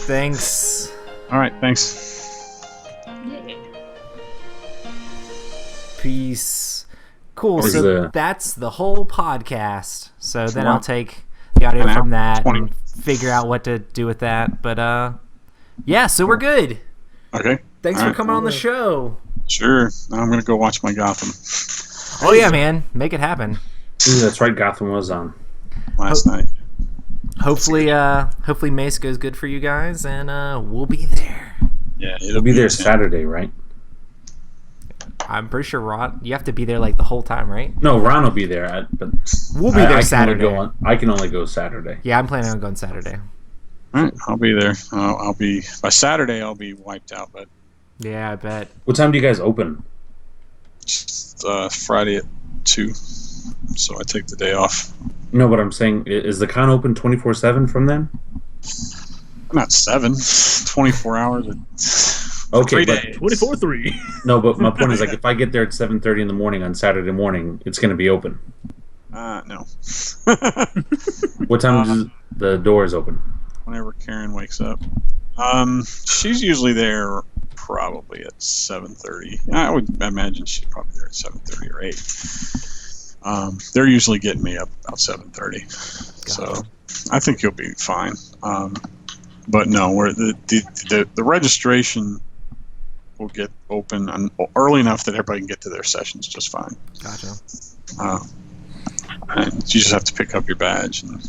Thanks. All right, thanks. Peace. Cool. Where's So the- that's the whole podcast. So then Wow. I'll take the audio An hour, from that 20. and figure out what to do with that. But yeah, so we're good. Okay. Thanks All for right. coming on the show. Sure. Now I'm gonna go watch my Gotham Oh yeah, man. Make it happen. Ooh, that's right, Gotham was on. last night. Hopefully Mace goes good for you guys, and we'll be there. Yeah, It'll be there Saturday, right? I'm pretty sure Ron, you have to be there like the whole time, right? No, Ron will be there, but We'll be there I Saturday. I can only go Saturday. Yeah, I'm planning on going Saturday. All right, I'll be there. I'll be by Saturday. I'll be wiped out, but Yeah, I bet. What time do you guys open? just Friday at 2, so I take the day off. No, but I'm saying, is the con open 24/7 from then? Not 7, 24 hours. Okay, 3 but- days. 24/3. No, but my point is, like, if I get there at 7:30 in the morning on Saturday morning, it's going to be open. No. What time does the doors open? Whenever Karen wakes up. She's usually there probably at 7:30. I would imagine she's probably there at 7:30 or 8. They're usually getting me up about 7:30. So I think you'll be fine. But no, where the registration will get open early enough that everybody can get to their sessions just fine. Gotcha. And you just have to pick up your badge, and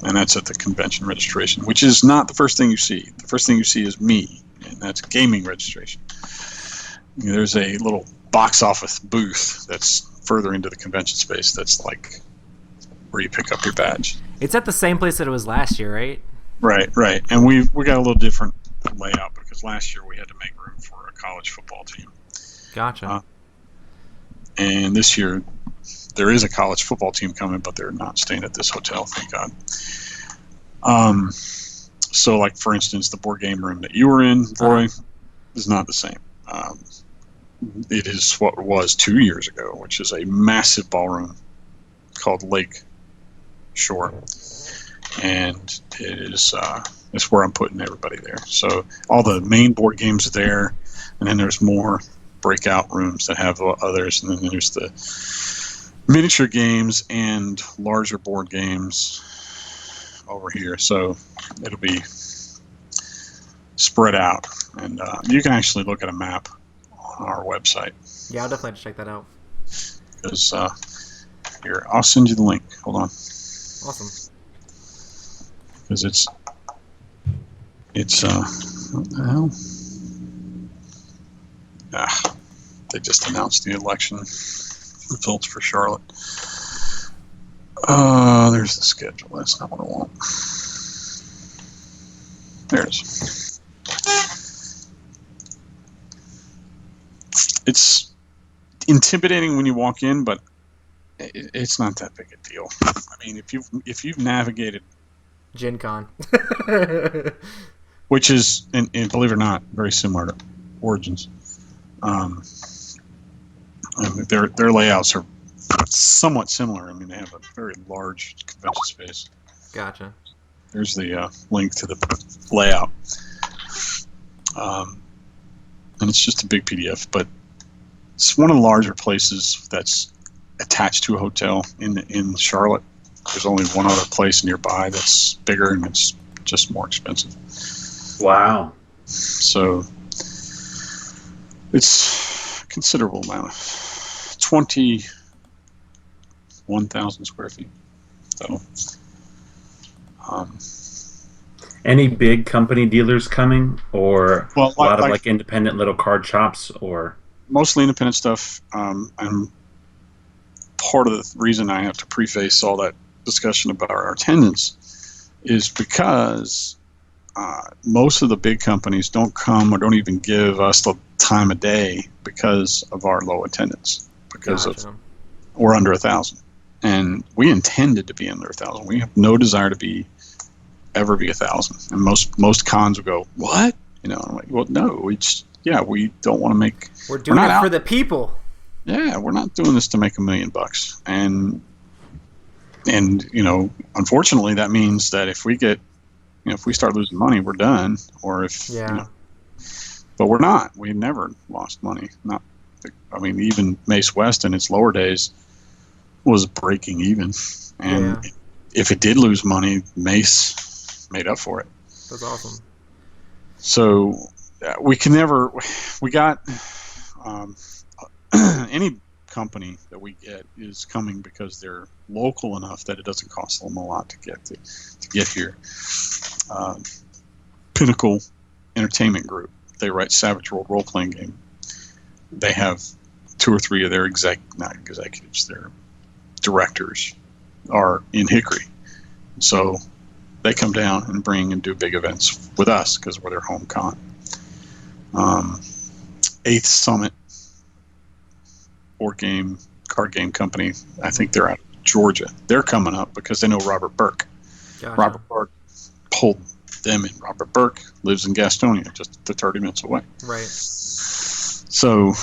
that's at the convention registration, which is not the first thing you see. The first thing you see is me, and that's gaming registration. There's a little box office booth that's further into the convention space. That's like where you pick up your badge. It's at the same place that it was last year, right? Right. And we got a little different layout because last year we had to make room for a college football team, Gotcha. and this year there is a college football team coming, but they're not staying at this hotel, thank God. So, like for instance, the board game room that you were in, Roy, is not the same. It is what it was 2 years ago, which is a massive ballroom called Lake Shore. and it's where I'm putting everybody there. So all the main board games are there, and then there's more breakout rooms that have others, and then there's the miniature games and larger board games over here. So it'll be spread out, and you can actually look at a map on our website. Yeah, I'll definitely have to check that out. Because here, I'll send you the link. Hold on. Awesome. Because it's what the hell? They just announced the election results for Charlotte. There's the schedule. That's not what I want. There it is. It's intimidating when you walk in, but it's not that big a deal. I mean, if you've navigated Gen Con. which is, and believe it or not, very similar to Origins. And their layouts are somewhat similar. I mean, they have a very large convention space. Gotcha. There's the link to the layout. And it's just a big PDF, but it's one of the larger places that's attached to a hotel in Charlotte. There's only one other place nearby that's bigger, and it's just more expensive. Wow. So it's a considerable amount. 21,000 square feet. So, any big company dealers coming, or well, a lot of like independent little card shops, or mostly independent stuff. And part of the reason I have to preface all that discussion about our attendance is because most of the big companies don't come or don't even give us the time of day because of our low attendance, because Gotcha. of we're under 1,000, and we intended to be under 1,000. We have no desire to ever be 1,000, and most cons will go, what? You know, I'm like, well, no, we don't want to make. We're doing it for the people. Yeah, we're not doing this to make $1 million, and you know, unfortunately, that means that if we start losing money, we're done. Or if but we're not. We've never lost money. I mean, even Mace West in its lower days was breaking even, and if it did lose money, Mace made up for it. That's awesome. So we got any company that we get is coming because they're local enough that it doesn't cost them a lot to get here. Pinnacle Entertainment Group, they write Savage World role-playing game. They have 2 or 3 of their not executives, their directors are in Hickory. So they come down and do big events with us because we're their home con. 8th Summit card game company, I think they're out of Georgia. They're coming up because they know Robert Burke. Gotcha. Robert Burke pulled them in. Robert Burke lives in Gastonia, just 30 minutes away. Right. So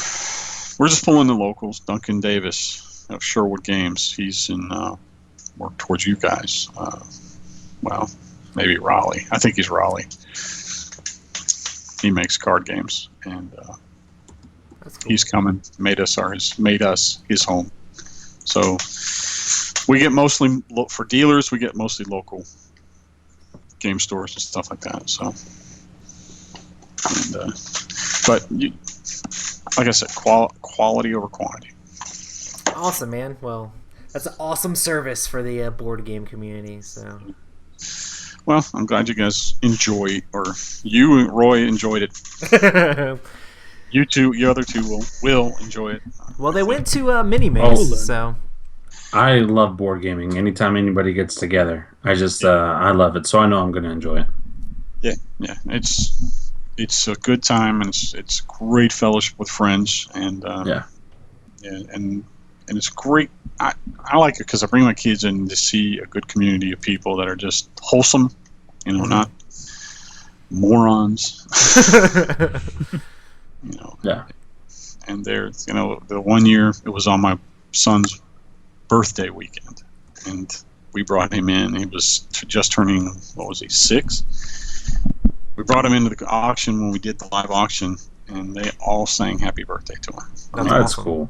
we're just pulling the locals. Duncan Davis of Sherwood Games, he's in more towards you guys. Well, maybe Raleigh. I think he's Raleigh. He makes card games, and That's cool. he's coming. Made us his home. So we get mostly for dealers. We get mostly local game stores and stuff like that. So, and but like I said, quality over quantity. Awesome, man. Well, that's an awesome service for the board game community. So. Well, I'm glad you guys enjoy, or you, Roy, enjoyed it. You other two will enjoy it. Well, they went to Mini Mace, so. I love board gaming. Anytime anybody gets together, I just I love it. So I know I'm going to enjoy it. Yeah. It's a good time, and it's great fellowship with friends, and and it's great. I like it because I bring my kids in to see a good community of people that are just wholesome, not morons. Yeah. And the one year it was on my son's birthday weekend, and we brought him in. He was just turning, what was he, 6? We brought him into the auction when we did the live auction, and they all sang happy birthday to him. That's cool.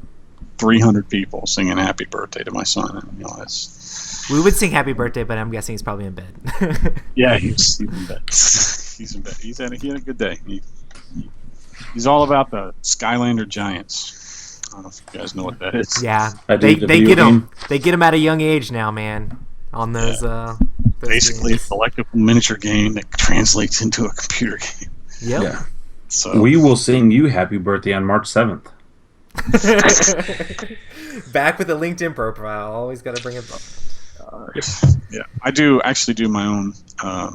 300 people singing happy birthday to my son. And, we would sing happy birthday, but I'm guessing he's probably in bed. Yeah, he's in bed. He's in bed. He had a good day. He's all about the Skylander Giants. I don't know if you guys know what that is. Yeah, they get them. They get them at a young age now, man. On those, basically games. a collectible miniature game that translates into a computer game. Yep. Yeah. So we will sing you happy birthday on March 7th. Back with the LinkedIn profile. Always got to bring it up. Yeah, I do actually do my own. I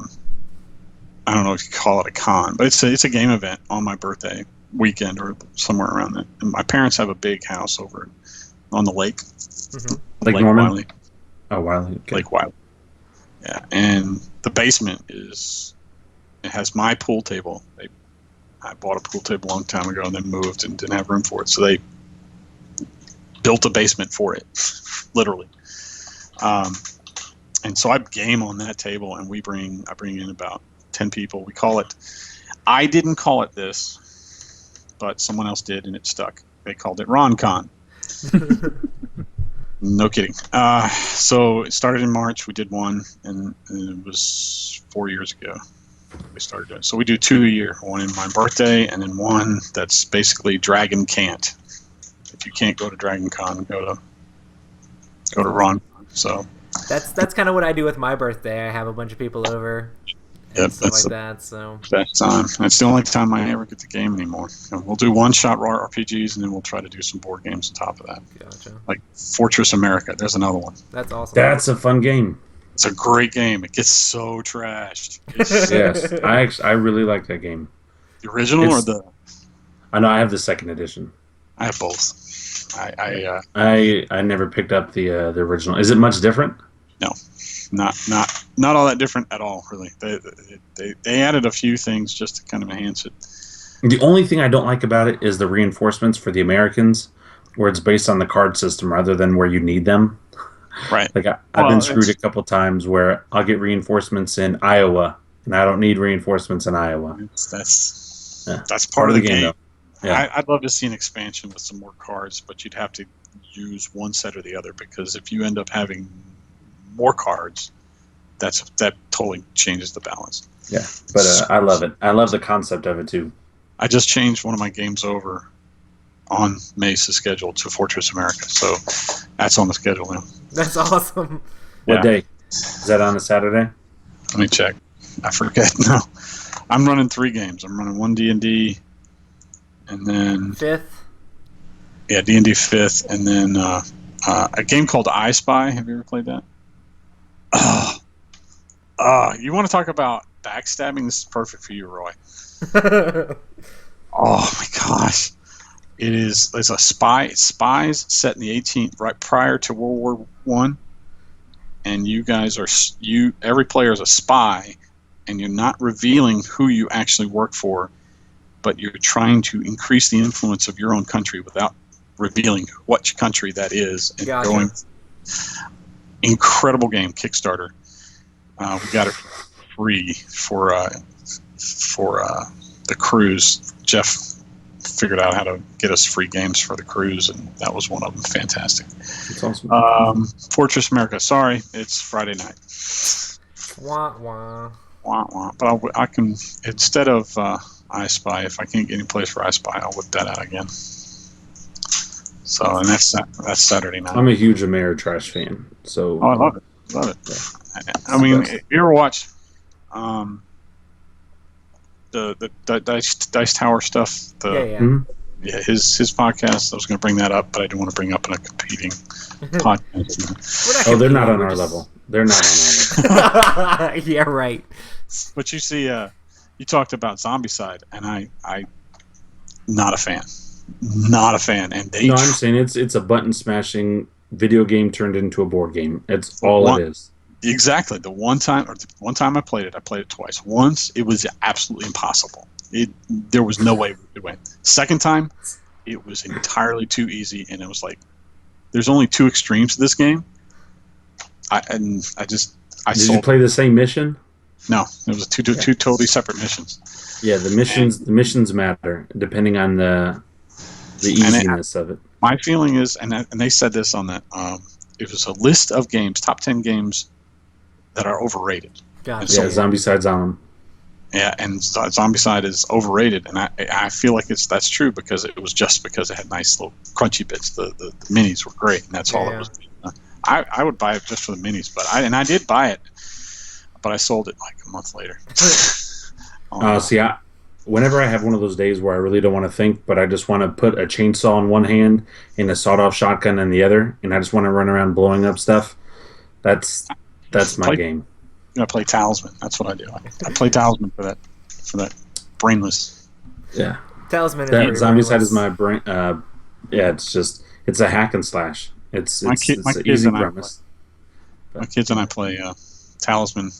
don't know if you call it a con, but it's a game event on my birthday weekend or somewhere around that. And my parents have a big house over on the lake, Lake Norman. Wiley. Oh, Wiley. Okay. Lake Wiley. Yeah, and the basement has my pool table. I bought a pool table a long time ago and then moved and didn't have room for it, so they built a basement for it, literally. And so I game on that table, and I bring in about 10 people. We call it. I didn't call it this, but someone else did, and it stuck. They called it RonCon. No kidding. So it started in March. We did one, and it was 4 years ago we started doing it. So we do 2 a year, one in my birthday, and then one that's basically Dragon Can't. If you can't go to Dragon Con, go to RonCon. So that's kind of what I do with my birthday. I have a bunch of people over. Yep, stuff like that. So best time. That's the only time I ever get to game anymore. We'll do one-shot RPGs, and then we'll try to do some board games on top of that. Gotcha. Like Fortress America. There's another one. That's awesome. That's a fun game. It's a great game. It gets so trashed. Yes, I really like that game. The original or the? I know I have the second edition. I have both. I never picked up the original. Is it much different? No, not all that different at all. Really, they added a few things just to kind of enhance it. The only thing I don't like about it is the reinforcements for the Americans, where it's based on the card system rather than where you need them. Right. Like I've been screwed a couple times where I'll get reinforcements in Iowa, and I don't need reinforcements in Iowa. That's part of the game. Yeah. I'd love to see an expansion with some more cards, but you'd have to use one set or the other, because if you end up having more cards, that totally changes the balance. Yeah, but I love it. I love the concept of it too. I just changed one of my games over on MACE's schedule to Fortress America, so that's on the schedule now. That's awesome. What day? Is that on a Saturday? Let me check. I forget. No, I'm running 3 games. I'm running one D&D, and then 5th. Yeah, D&D 5th, and then a game called I Spy. Have you ever played that? You want to talk about backstabbing? This is perfect for you, Roy. Oh my gosh. It's a spy. It's spies set in the 18th, right prior to World War I, and you guys every player is a spy, and you're not revealing who you actually work for, but you're trying to increase the influence of your own country without revealing what country that is. And Gotcha. going incredible game, Kickstarter. We got it free for the cruise. Jeff figured out how to get us free games for the cruise, and that was one of them. Fantastic. That's awesome. Fortress America. Sorry, it's Friday night. Wah wah. Wah, wah. But I can, instead of I Spy, if I can't get any place for I Spy, I'll whip that out again. So, and that's Saturday night. I'm a huge Ameritrash fan. So I love it. Love it. Yeah. I mean, if you ever watch the Dice Tower stuff, yeah, his podcast. I was going to bring that up, but I didn't want to bring up in a competing podcast. Oh, they're not on our level. They're not on our level. Yeah, right. But you see, you talked about Zombicide, and I not a fan. Not a fan. And they I'm saying it's a button smashing video game turned into a board game. It's all it is. Exactly. The one time I played it twice. Once, it was absolutely impossible. There was no way we could win. Second time, it was entirely too easy, and it was like, there's only 2 extremes to this game. I Did sold. you play the same mission? No, it was two totally separate missions. Yeah, the missions matter depending on the easiness of it. My feeling is, and they said this on that, it was a list of games, top 10 games that are overrated. Gotcha. Yeah, Zombicide's on them. Yeah, and Zombicide is overrated, and I feel like that's true because it was just because it had nice little crunchy bits. The minis were great, and that's all it was. I would buy it just for the minis, but I did buy it, but I sold it like a month later. Whenever I have one of those days where I really don't want to think, but I just want to put a chainsaw in one hand and a sawed-off shotgun in the other, and I just want to run around blowing up stuff, that's my game. I play Talisman. That's what I do. I play Talisman for that brainless. Yeah. Talisman is Zombicide is my brain. It's a hack and slash. It's an easy premise. My kids and I play Talisman,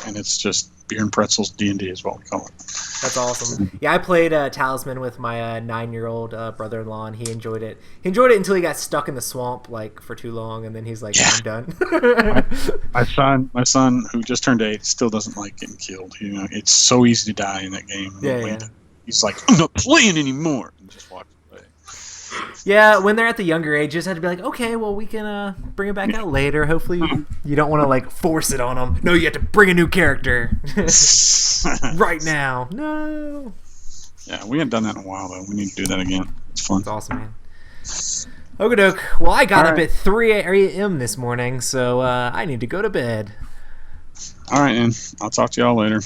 and it's just beer and pretzels. D&D is what we call it. That's awesome. Yeah, I played Talisman with my 9-year-old brother-in-law, and he enjoyed it. He enjoyed it until he got stuck in the swamp for too long, and then he's like, I'm done. my son, who just turned 8, still doesn't like getting killed. It's so easy to die in that game. Yeah. He's like, I'm not playing anymore, and just walks away. Yeah, when they're at the younger ages, I had to be like, okay, well, we can bring it back out later. Hopefully, you don't want to force it on them. No, you have to bring a new character right now. No. Yeah, we haven't done that in a while though. We need to do that again. It's fun. It's awesome, man. Okie doke. Well, I got up at 3 a.m. this morning, so I need to go to bed. All right, man. I'll talk to y'all later.